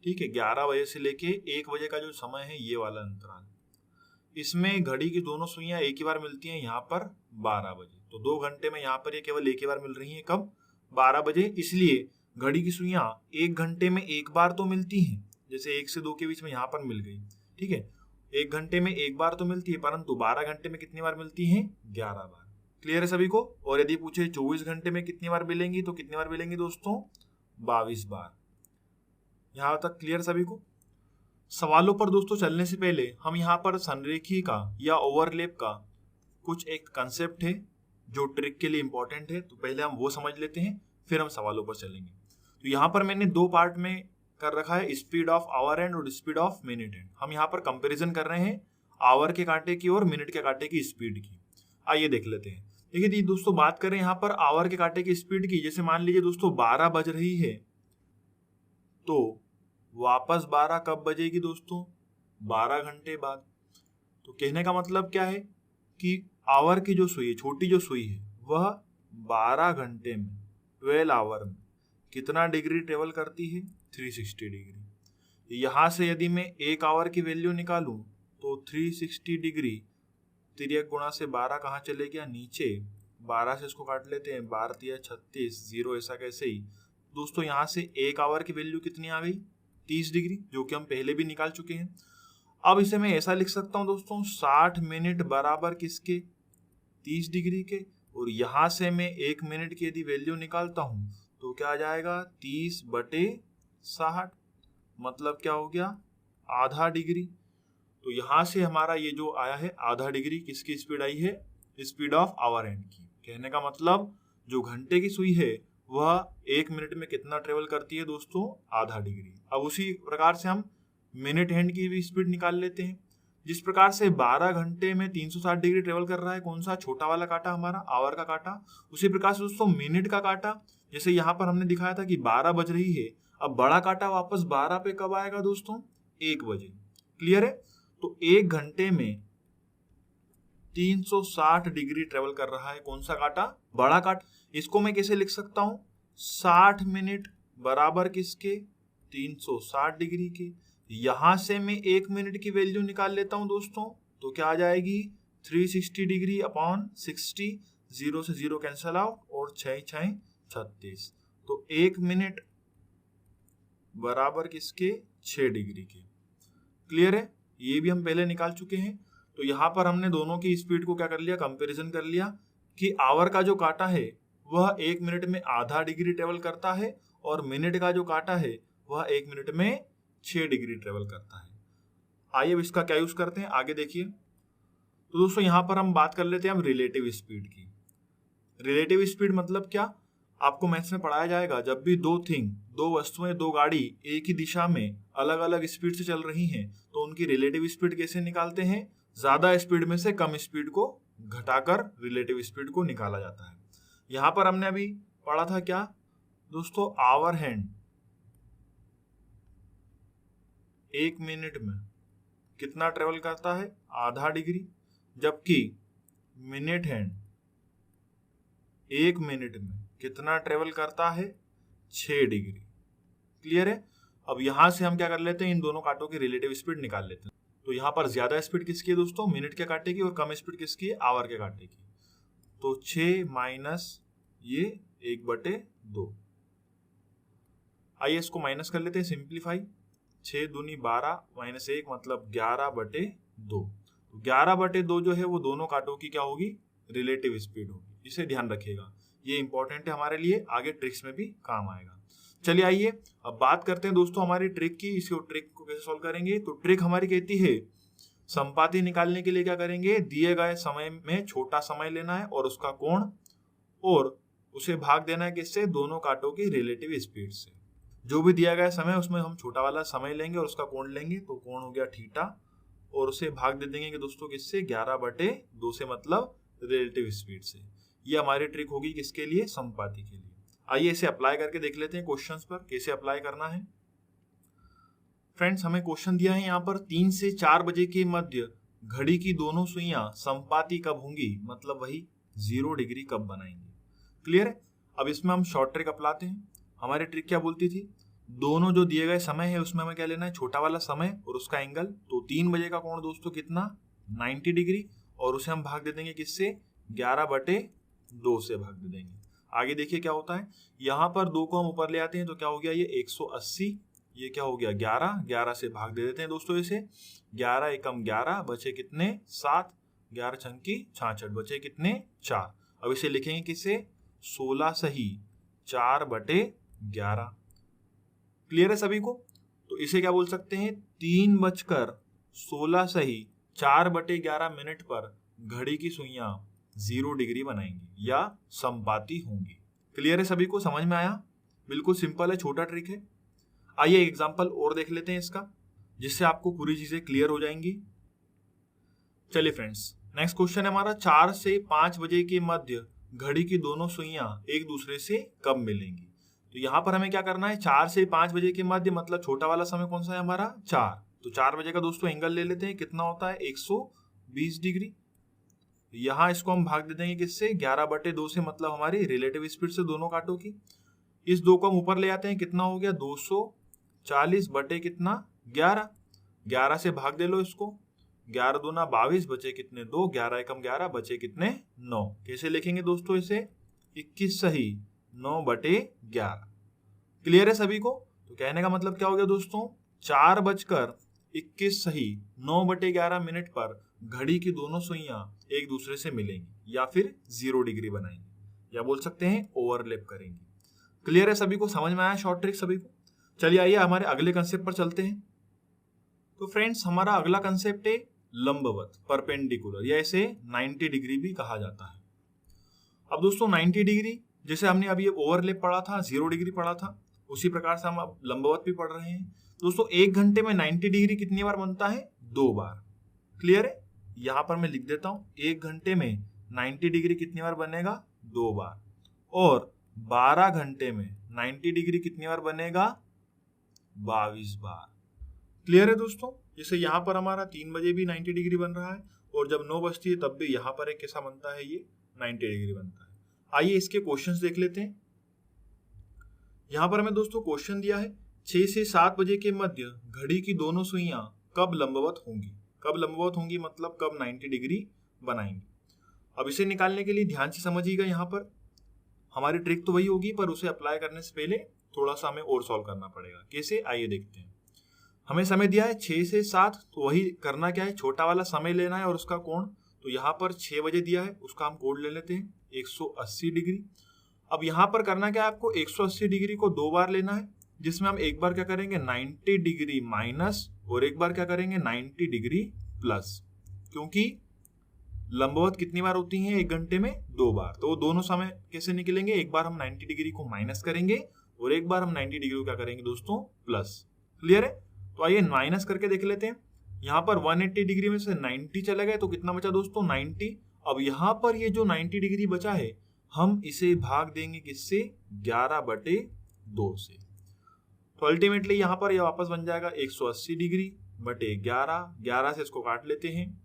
ठीक है, 11 बजे से लेके 1 बजे का जो समय है, ये वाला अंतराल, इसमें घड़ी की दोनों सुइयां एक ही बार मिलती हैं, यहाँ पर 12 बजे। तो 2 घंटे में यहाँ पर ये केवल एक ही बार मिल रही हैं, कब? 12 बजे। इसलिए घड़ी की सुइयां 1 घंटे में एक बार तो मिलती हैं, जैसे 1 से 2 के बीच में यहाँ पर मिल गई, ठीक है, 1 घंटे में एक बार तो मिलती है, परंतु 12 घंटे में कितनी बार मिलती हैं? 11 बार। क्लियर है सभी को? और यदि पूछे 24 घंटे में कितनी बार मिलेंगी, तो कितनी बार मिलेंगी दोस्तों? 22 बार। यहाँ तक क्लियर सभी को? सवालों पर दोस्तों चलने से पहले हम यहाँ पर संरेखी का या ओवरलैप का कुछ एक कंसेप्ट है जो ट्रिक के लिए इंपॉर्टेंट है, तो पहले हम वो समझ लेते हैं, फिर हम सवालों पर चलेंगे। तो यहाँ पर मैंने 2 पार्ट में कर रखा है, स्पीड ऑफ आवर हैंड और स्पीड ऑफ मिनट हैंड। हम यहाँ पर कंपेरिजन कर रहे हैं आवर के कांटे की और मिनट के कांटे की स्पीड की। आइए देख लेते हैं। देखिए दोस्तों, बात करें यहाँ पर आवर के कांटे की स्पीड की, जैसे मान लीजिए दोस्तों 12 बज रही है, तो वापस 12 कब बजेगी दोस्तों? 12 घंटे बाद। तो कहने का मतलब क्या है कि आवर की जो सुई है, छोटी जो सुई है, वह 12 घंटे में 12 आवर में कितना डिग्री ट्रेवल करती है? 360 डिग्री। यहाँ से यदि मैं 1 आवर की वैल्यू निकालूं तो 360 डिग्री तिर्यक गुणा से 12 कहाँ चले गया? नीचे। 12 से इसको काट लेते हैं, 12 तिया 36, 0 ऐसा कैसे ही। दोस्तों यहाँ से 1 आवर की वैल्यू कितनी आ गई? 30 डिग्री, जो कि हम पहले भी निकाल चुके हैं। अब इसे मैं ऐसा लिख सकता हूँ दोस्तों, 60 मिनट बराबर किसके? 30 डिग्री के। और यहाँ से मैं 1 मिनट की यदि वैल्यू निकालता हूँ तो क्या आ जाएगा? 30/60, मतलब क्या हो गया? आधा डिग्री। तो यहाँ से हमारा ये जो आया है आधा डिग्री, किसकी स्पीड आई है? स्पीड ऑफ आवर हैंड की। कहने का मतलब जो घंटे की सुई है वह 1 मिनट में कितना ट्रेवल करती है दोस्तों? आधा डिग्री। अब उसी प्रकार से हम मिनट हैंड की भी स्पीड निकाल लेते हैं। जिस प्रकार से 12 घंटे में 360 डिग्री ट्रेवल कर रहा है, कौन सा? छोटा वाला कांटा हमारा, आवर का कांटा। उसी प्रकार से दोस्तों मिनट का कांटा, जैसे यहाँ पर हमने दिखाया था कि 12 बज रही है, अब बड़ा कांटा वापस 12 पे कब आएगा दोस्तों? 1 बजे। क्लियर है? तो 1 घंटे में 360 डिग्री ट्रेवल कर रहा है, कौन सा कांटा? बड़ा कांटा। इसको मैं कैसे लिख सकता हूं? 60 मिनट बराबर किसके? 360 डिग्री के। यहां से मैं 1 मिनट की वैल्यू निकाल लेता हूं दोस्तों, तो क्या आ जाएगी? 360 डिग्री अपॉन 60, 0 से 0 कैंसल आउट, और 6 6 36। तो 1 मिनट बराबर किसके? 6 डिग्री के। क्लियर है? ये भी हम पहले निकाल चुके हैं। तो यहाँ पर हमने दोनों की स्पीड को क्या कर लिया? कंपैरिजन कर लिया कि आवर का जो कांटा है वह 1 मिनट में आधा डिग्री ट्रेवल करता है, और मिनट का जो कांटा है वह 1 मिनट में 6 डिग्री ट्रेवल करता है। आइए अब इसका क्या यूज करते हैं, आगे देखिए। तो दोस्तों यहाँ पर हम बात कर लेते हैं हम रिलेटिव स्पीड की। रिलेटिव स्पीड मतलब क्या? आपको मैथ्स में पढ़ाया जाएगा, जब भी दो वस्तुएं, दो गाड़ी एक ही दिशा में अलग अलग स्पीड से चल रही हैं तो उनकी रिलेटिव स्पीड कैसे निकालते हैं? ज्यादा स्पीड में से कम स्पीड को घटाकर रिलेटिव स्पीड को निकाला जाता है। यहां पर हमने अभी पढ़ा था क्या दोस्तों? आवर हैंड 1 मिनट में कितना ट्रेवल करता है? आधा डिग्री। जबकि मिनट हैंड 1 मिनट में कितना ट्रेवल करता है? 6 डिग्री। क्लियर है? अब यहां से हम क्या कर लेते हैं? इन दोनों कांटों की रिलेटिव स्पीड निकाल लेते हैं। तो यहाँ पर ज्यादा स्पीड किसकी है दोस्तों? मिनट के कांटे की। और कम स्पीड किसकी है? आवर के कांटे की। तो 6 माइनस ये 1/2। आइए इसको माइनस कर लेते हैं, सिंप्लीफाई। 6 दूनी 12 माइनस 1 मतलब 11/2। तो 11/2 जो है वो दोनों कांटों की क्या होगी? रिलेटिव स्पीड होगी। इसे ध्यान रखिएगा, ये इंपॉर्टेंट है हमारे लिए, आगे ट्रिक्स में भी काम आएगा। चलिए आइए अब बात करते हैं दोस्तों हमारी ट्रिक की। इसको ट्रिक को कैसे सॉल्व करेंगे? तो ट्रिक हमारी कहती है संपाती निकालने के लिए क्या करेंगे? दिए गए समय में छोटा समय लेना है और उसका कोण, और उसे भाग देना है किससे? दोनों कांटों की रिलेटिव स्पीड से। जो भी दिया गया समय उसमें हम छोटा वाला समय लेंगे और उसका कोण लेंगे, तो कोण हो गया थीटा, और उसे भाग दे देंगे कि दोस्तों किससे? 11/2 से, मतलब रिलेटिव स्पीड से। ये हमारी ट्रिक होगी किसके लिए? संपाती के लिए। आइए इसे अप्लाई करके देख लेते हैं क्वेश्चंस पर, कैसे अप्लाई करना है। फ्रेंड्स हमें क्वेश्चन दिया है यहाँ पर 3 से 4 बजे के मध्य घड़ी की दोनों सुइयां संपाती कब होंगी, मतलब वही 0 डिग्री कब बनाएंगे। क्लियर है? अब इसमें हम शॉर्ट ट्रिक अपनाते हैं। हमारी ट्रिक क्या बोलती थी? दोनों जो दिए गए समय है उसमें हमें क्या लेना है? छोटा वाला समय और उसका एंगल। तो 3 बजे का कोण दोस्तों कितना? 90 डिग्री, और उसे हम भाग दे देंगे किससे? 11/2 से भाग दे देंगे। आगे देखिए क्या होता है। यहाँ पर 2 को हम ऊपर ले आते हैं तो क्या हो गया? ये 180, ये क्या हो गया? 11 से भाग दे देते हैं दोस्तों इसे। 11 एकम 11, बचे कितने? 7, 11 छंकी 66, बचे कितने? 4। अब इसे लिखेंगे किससे? 16 सही 4/11। क्लियर है सभी को? तो इसे क्या बोल सकते हैं? 3:16 सही 4/11 मिनट पर घड़ी की सुइयां 0 डिग्री बनाएंगी या संपाती होंगी। क्लियर है सभी को? समझ में आया? बिल्कुल सिंपल है, छोटा ट्रिक है। आइए एग्जांपल और देख लेते हैं इसका, जिससे आपको पूरी चीजें क्लियर हो जाएंगी। चलिए फ्रेंड्स, नेक्स्ट क्वेश्चन है हमारा 4 से 5 बजे के मध्य घड़ी की दोनों सुइयां एक दूसरे से कब मिलेंगी। तो यहाँ पर हमें क्या करना है, 4 से 5 बजे के मध्य, मतलब छोटा वाला समय कौन सा है हमारा, 4। तो 4 बजे का दोस्तों एंगल ले लेते हैं, कितना होता है 120 डिग्री। यहाँ इसको हम भाग दे देंगे किससे, 11/2 से, मतलब हमारी रिलेटिव स्पीड से दोनों कांटों की। इस 2 को हम ऊपर ले आते हैं, कितना हो गया 240 बटे कितना 11। 11 से भाग दे लो इसको, 11 दूना 22 बचे कितने 2, 11 एकम 11 बचे कितने 9। कैसे लिखेंगे दोस्तों इसे, 21 सही 9/11। क्लियर है सभी को। तो कहने का मतलब क्या हो गया दोस्तों, 4:21 सही 9/11 मिनट पर घड़ी की दोनों सुइयां एक दूसरे से मिलेंगी या फिर 0 डिग्री बनाएंगी, या बोल सकते हैं ओवरलैप करेंगी। क्लियर है सभी को, समझ में आया शॉर्ट ट्रिक सभी को। चलिए आइए हमारे अगले कंसेप्ट पर चलते हैं। तो फ्रेंड्स हमारा अगला कंसेप्ट है लंबवत, परपेंडिकुलर, या इसे 90 डिग्री भी कहा जाता है। अब दोस्तों 90 डिग्री जैसे हमने अभी ओवरलैप पढ़ा था, 0 डिग्री पढ़ा था, उसी प्रकार से हम अब लंबवत भी पढ़ रहे हैं। दोस्तों 1 घंटे में 90 डिग्री कितनी बार बनता है, 2 बार। क्लियर है, यहां पर मैं लिख देता हूं, 1 घंटे में 90 डिग्री कितनी बार बनेगा, 2 बार। और 12 घंटे में 90 डिग्री कितनी बार बनेगा, 22 बार। क्लियर है दोस्तों। जैसे यहाँ पर हमारा 3 बजे भी 90 डिग्री बन रहा है, और जब 9 बजती है तब भी यहाँ पर एक कैसा बनता है, ये 90 डिग्री बनता है। आइए इसके क्वेश्चंस देख लेते हैं। यहाँ पर हमें दोस्तों क्वेश्चन दिया है, 6 से 7 बजे के मध्य घड़ी की दोनों सुइयां कब लंबवत होंगी। कब लंबवत होंगी मतलब कब 90 डिग्री बनाएंगी। अब इसे निकालने के लिए ध्यान से समझिएगा, यहाँ पर हमारी ट्रिक तो वही होगी, पर उसे अप्लाई करने से पहले थोड़ा सा हमें और सॉल्व करना पड़ेगा। कैसे, आइए देखते हैं। हमें समय दिया है 6 से 7, तो वही करना क्या है, छोटा वाला समय लेना है और उसका कोण। तो यहाँ पर 6 बजे दिया है, उसका हम कोण ले लेते हैं 180 डिग्री। अब यहाँ पर करना क्या है, आपको 180 डिग्री को 2 बार लेना है, जिसमें हम एक बार क्या करेंगे 90 डिग्री माइनस, और एक बार क्या करेंगे 90 डिग्री प्लस। क्योंकि लंबवत कितनी बार होती है 1 घंटे में, 2 बार। तो दोनों समय कैसे निकलेंगे, एक बार हम 90 डिग्री को माइनस करेंगे और एक बार हम 90 डिग्री को क्या करेंगे दोस्तों, प्लस। क्लियर है। तो आइए माइनस करके देख लेते हैं। यहाँ पर 180 डिग्री में से 90 चला गया, तो कितना बचा दोस्तों 90। अब यहाँ पर ये जो 90 डिग्री बचा है, हम इसे भाग देंगे किससे, 11/2 से। तो अल्टीमेटली यहाँ पर ये वापस बन जाएगा 180 डिग्री बटे 11। 11 से इसको काट लेते हैं,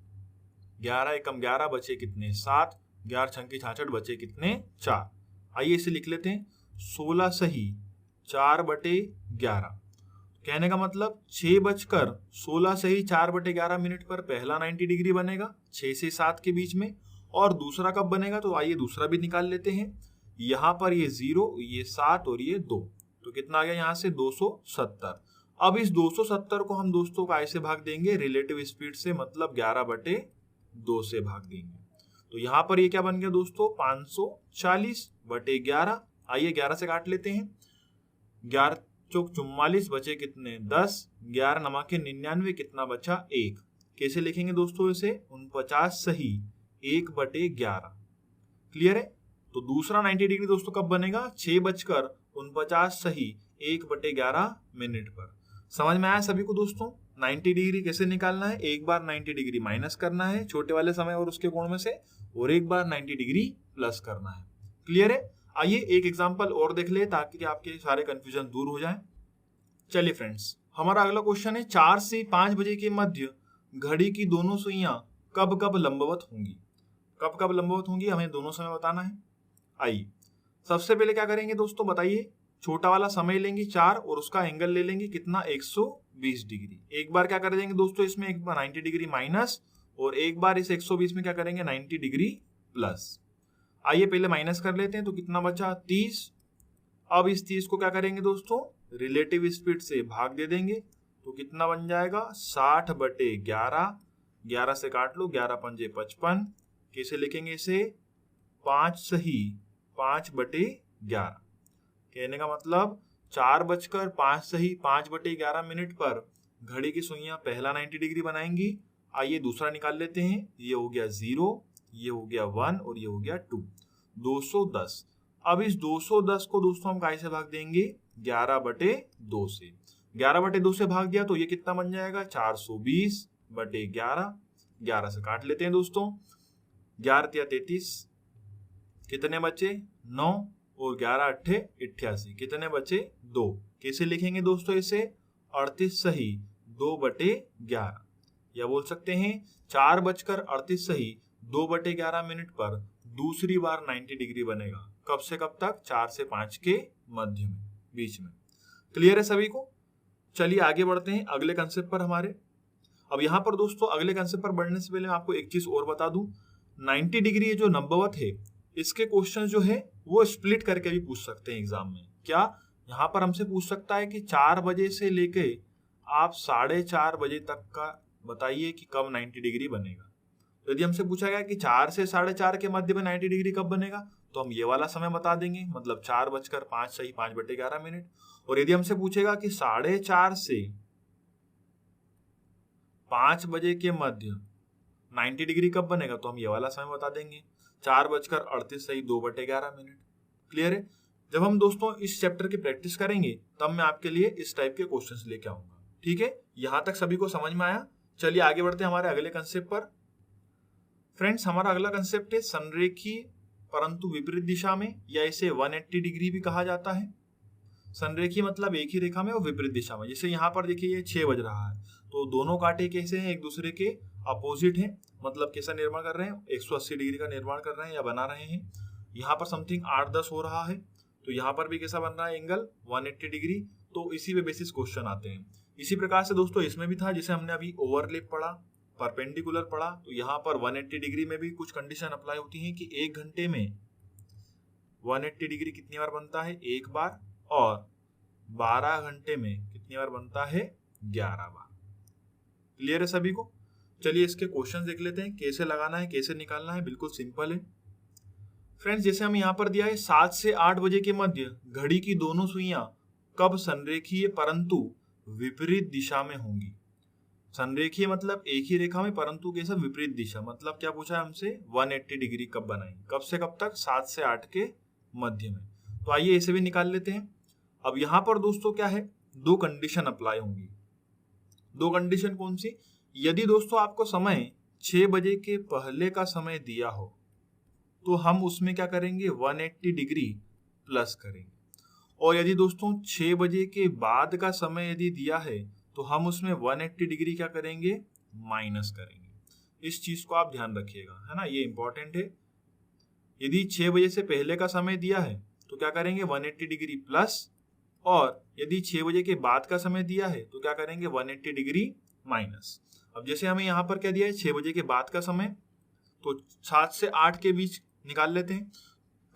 11 एकम 11 बचे कितने 7, 11 छंकी 66 बचे कितने 4। आइए इसे लिख लेते हैं, 16 सही 4/11। कहने का मतलब 6:16 सही 4/11 मिनट पर पहला 90 डिग्री बनेगा 6 से 7 के बीच में। और दूसरा कब बनेगा, तो आइए दूसरा भी निकाल लेते हैं। यहाँ पर ये 0, ये 7 और ये 2, तो कितना आ गया यहाँ से 270। अब इस 270 को हम दोस्तों का ऐसे भाग देंगे रिलेटिव स्पीड से, मतलब 11/2 से भाग देंगे। तो यहाँ पर ये क्या बन गया दोस्तों 540/11। आइए 11 से काट लेते हैं, 11 चौक 44 बचे कितने 10, 11 नमके 99 कितना बचा 1। कैसे लिखेंगे दोस्तों इसे, 49 सही 1/11। क्लियर है। तो दूसरा 90 डिग्री दोस्तों कब बनेगा, 6:49 सही 1/11 मिनट पर। समझ में आया सभी को दोस्तों। 90 डिग्री कैसे निकालना है, एक बार 90 डिग्री माइनस करना है छोटे वाले समय और उसके कोण में से, और एक बार 90 डिग्री प्लस करना है। क्लियर है। आइए एक एग्जांपल और देख ले ताकि आपके सारे कंफ्यूजन दूर हो जाएं। चलिए फ्रेंड्स, हमारा अगला क्वेश्चन है, 4 से 5 बजे के मध्य घड़ी की दोनों सुइयां कब कब लंबवत होंगी। कब कब लंबवत होंगी हमें दोनों समय बताना है। आइए सबसे पहले क्या करेंगे दोस्तों बताइए, छोटा वाला समय लेंगे 4 और उसका एंगल ले लेंगे कितना 120 डिग्री। एक बार क्या कर देंगे दोस्तों इसमें, एक बार 90 डिग्री माइनस और एक बार इस 120 में क्या करेंगे 90 डिग्री प्लस। आइए पहले माइनस कर लेते हैं, तो कितना बचा 30। अब इस 30 को क्या करेंगे दोस्तों रिलेटिव स्पीड से भाग दे देंगे, तो कितना बन जाएगा 60/11। 11 से काट लो, 11 पंजे 55। कैसे लिखेंगे इसे, 5 सही 5/11। कहने का मतलब 4:05 सही 5/11 मिनट पर घड़ी की सुइयां पहला 90 डिग्री बनाएंगी। आइए दूसरा निकाल लेते हैं, ये हो गया 0, ये हो गया 1 और ये हो गया 2, 210। अब इस 210 को दोस्तों हम कैसे भाग देंगे 11/2 से। 11/2 से भाग दिया तो ये कितना बन जाएगा 420/11। 11 से काट लेते हैं दोस्तों, 11 या 33 कितने बचे 9, और 11 अट्ठे 88, कितने बचे 2। कैसे लिखेंगे दोस्तों इसे, 38 सही 2/11, या बोल सकते हैं 4:38 सही 2/11 मिनट पर दूसरी बार 90 डिग्री बनेगा। कब से कब तक, 4 से 5 के मध्य में, बीच में। क्लियर है सभी को। चलिए आगे बढ़ते हैं अगले कंसेप्ट पर हमारे। अब यहाँ पर दोस्तों अगले कंसेप्ट पर बढ़ने से पहले मैं आपको एक चीज और बता दूं, 90 डिग्री जो नंबरवत है, इसके क्वेश्चन जो है वो स्प्लिट करके भी पूछ सकते हैं एग्जाम में। क्या, यहाँ पर हमसे पूछ सकता है कि 4 बजे से लेके आप 4:30 बजे तक का बताइए कि कब 90 डिग्री बनेगा। तो यदि हमसे पूछा गया कि 4 से 4:30 के मध्य में 90 डिग्री कब बनेगा, तो हम ये वाला समय बता देंगे, मतलब 4:05 सही 5/11 मिनट। और यदि हमसे पूछेगा कि 4:30 से 5 बजे के मध्य 90 डिग्री कब बनेगा, तो हम ये वाला समय बता देंगे, 4:38 सही 2/11 मिनट। क्लियर है। जब हम दोस्तों इस चैप्टर की प्रैक्टिस करेंगे तब मैं आपके लिए इस टाइप के क्वेश्चंस लेके आऊंगा। ठीक है, यहां तक सभी को समझ में आया। चलिए आगे बढ़ते हैं हमारे अगले कंसेप्ट पर। फ्रेंड्स, हमारा अगला कंसेप्ट है संरेखीय परंतु विपरीत दिशा में, या इसे 180 डिग्री भी कहा जाता है। संरेखीय मतलब एक ही रेखा में और विपरीत दिशा में। जैसे यहाँ पर देखिए ये 6 बज रहा है, तो दोनों कांटे कैसे हैं, एक दूसरे के अपोजिट हैं, मतलब कैसा निर्माण कर रहे हैं, 180 डिग्री का निर्माण कर रहे हैं या बना रहे हैं। यहाँ पर समथिंग 8-10 हो रहा है, तो यहाँ पर भी कैसा बन रहा है एंगल 180 डिग्री। तो इसी पे बेसिस क्वेश्चन आते हैं। इसी प्रकार से दोस्तों इसमें भी था, जिसे हमने अभी ओवरलैप पढ़ा, परपेंडिकुलर पढ़ा, तो यहाँ पर 180 डिग्री में भी कुछ कंडीशन अप्लाई होती है कि 1 घंटे में 180 डिग्री कितनी बार बनता है, 1 बार, और 12 घंटे में कितनी बार बनता है, 11 बार। क्लियर है सभी को। चलिए इसके क्वेश्चन देख लेते हैं, कैसे लगाना है, कैसे निकालना है। बिल्कुल सिंपल है फ्रेंड्स। जैसे हम यहाँ पर दिया है 7 से 8 बजे के मध्य घड़ी की दोनों सुइयां कब संरेखीय परंतु विपरीत दिशा में होंगी। संरेखीय मतलब एक ही रेखा में, परंतु कैसा, विपरीत दिशा। मतलब क्या पूछा है हमसे, 180 डिग्री कब बनाएंगे, कब से कब तक, 7 से 8 के मध्य में। तो आइए इसे भी निकाल लेते हैं। अब यहाँ पर दोस्तों क्या है, 2 कंडीशन अप्लाई होंगी। 2 कंडीशन कौन सी, यदि दोस्तों आपको समय 6 बजे के पहले का समय दिया हो तो हम उसमें क्या करेंगे, 180 डिग्री प्लस करेंगे। और यदि दोस्तों 6 बजे के बाद का समय यदि दिया है तो हम उसमें 180 डिग्री क्या करेंगे, माइनस करेंगे। इस चीज को आप ध्यान रखिएगा, है ना, ये इंपॉर्टेंट है। यदि 6 बजे से पहले का समय दिया है तो क्या करेंगे, 180 डिग्री प्लस, और यदि 6 बजे के बाद का समय दिया है तो क्या करेंगे, 180 डिग्री माइनस। अब जैसे हमें यहाँ पर क्या दिया है, 6 बजे के बाद का समय, तो 7 से 8 के बीच निकाल लेते हैं।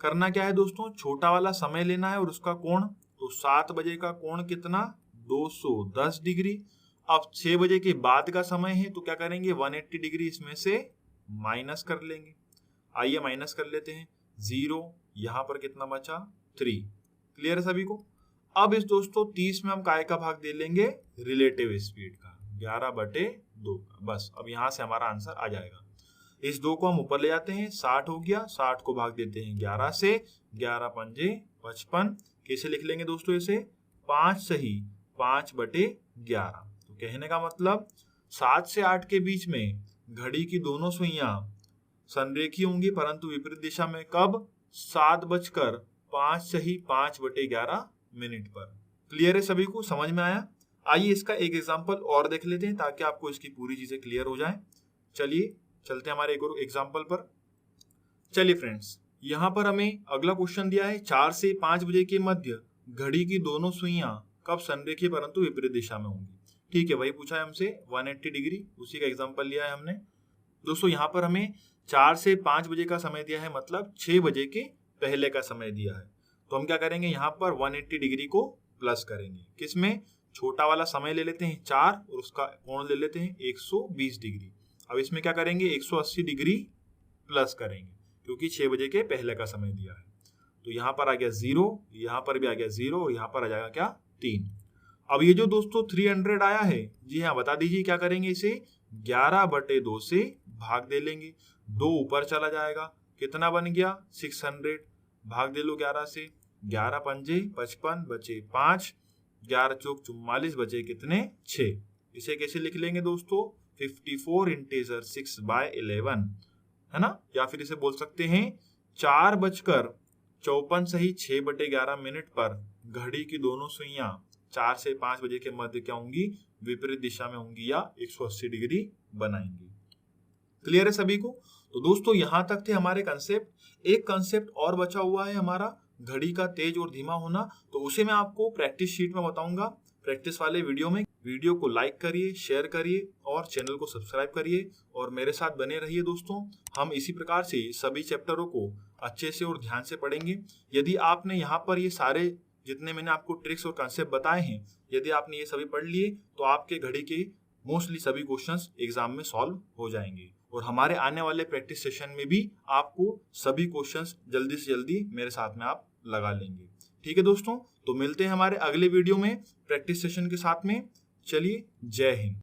करना क्या है दोस्तों, छोटा वाला समय लेना है और उसका कोण, तो 7 बजे का कोण कितना, 210 डिग्री। अब 6 बजे के बाद का समय है तो क्या करेंगे, 180 डिग्री इसमें से माइनस कर लेंगे। आइए माइनस कर लेते हैं, 0, यहाँ पर कितना बचा, 3। क्लियर है सभी को। अब इस दोस्तों 30 में हम काय का भाग दे लेंगे, रिलेटिव स्पीड का, 11/2 का। बस अब यहाँ से हमारा आंसर आ जाएगा। इस 2 को हम ऊपर ले जाते हैं, 60 हो गया, 60 को भाग देते हैं 11 से, 11×5 = 55। कैसे लिख लेंगे दोस्तों इसे, 5 सही 5/11। तो कहने का मतलब 7 से 8 के बीच में घड़ी की दोनों सुइयां संरेखीय होंगी परंतु विपरीत दिशा में, कब, 7:05 सही 5/11 मिनट पर। क्लियर है सभी को, समझ में आया। आइए इसका एक एग्जांपल और देख लेते हैं ताकि आपको इसकी पूरी चीजें क्लियर हो जाए। चलिए चलते हैं हमारे एक और एग्जांपल पर। चलिए फ्रेंड्स, यहाँ पर हमें अगला क्वेश्चन दिया है, 4 से 5 बजे के मध्य घड़ी की दोनों सुइयां कब संरेखीय परंतु विपरीत दिशा में होंगी। ठीक है, वही पूछा है हमसे 180 डिग्री, उसी का एग्जांपल लिया है हमने। दोस्तों यहाँ पर हमें 4 से 5 बजे का समय दिया है, मतलब 6 बजे के पहले का समय दिया है। तो हम क्या करेंगे, यहाँ पर 180 डिग्री को प्लस करेंगे। किसमें, छोटा वाला समय ले लेते हैं 4 और उसका कोण ले लेते हैं 120 डिग्री। अब इसमें क्या करेंगे, 180 डिग्री प्लस करेंगे क्योंकि 6 बजे के पहले का समय दिया है। तो यहाँ पर आ गया 0, यहाँ पर भी आ गया 0 और यहाँ पर आ जाएगा क्या, 3। अब ये जो दोस्तों 300 आया है, जी हाँ बता दीजिए क्या करेंगे, इसे 11/2 से भाग दे लेंगे। 2 ऊपर चला जाएगा, कितना बन गया, 600। भाग दे लो 11 से, 11×5 = 55, बचे 5, 11×4 = 44, बचे कितने, 6। इसे कैसे लिख लेंगे दोस्तों, 54 इंटीजर 6/11, है ना। या फिर इसे बोल सकते हैं 4 बजकर 54 सही 6/11 मिनट पर घड़ी की दोनों सुइयां 4 से 5 बजे के मध्य क्या होंगी, विपरीत दिशा में होंगी या 180 डिग्री बनाएंगी। क्लियर है सभी को? तो दोस्तों यहाँ तक थे हमारे कंसेप्ट। एक कंसेप्ट और बचा हुआ है हमारा घड़ी का तेज और धीमा होना, तो उसे मैं आपको प्रैक्टिस शीट में बताऊंगा प्रैक्टिस वाले वीडियो में। वीडियो को लाइक करिए, शेयर करिए और चैनल को सब्सक्राइब करिए और मेरे साथ बने रहिए दोस्तों। हम इसी प्रकार से सभी चैप्टरों को अच्छे से और ध्यान से पढ़ेंगे। यदि आपने यहाँ पर ये सारे जितने मैंने आपको ट्रिक्स और कंसेप्ट बताए हैं, यदि आपने ये सभी पढ़ लिए तो आपके घड़ी के मोस्टली सभी क्वेश्चंस एग्जाम में सॉल्व हो जाएंगे। और हमारे आने वाले प्रैक्टिस सेशन में भी आपको सभी क्वेश्चंस जल्दी से जल्दी मेरे साथ में आप लगा लेंगे। ठीक है दोस्तों, तो मिलते हैं हमारे अगले वीडियो में प्रैक्टिस सेशन के साथ में। चलिए, जय हिंद।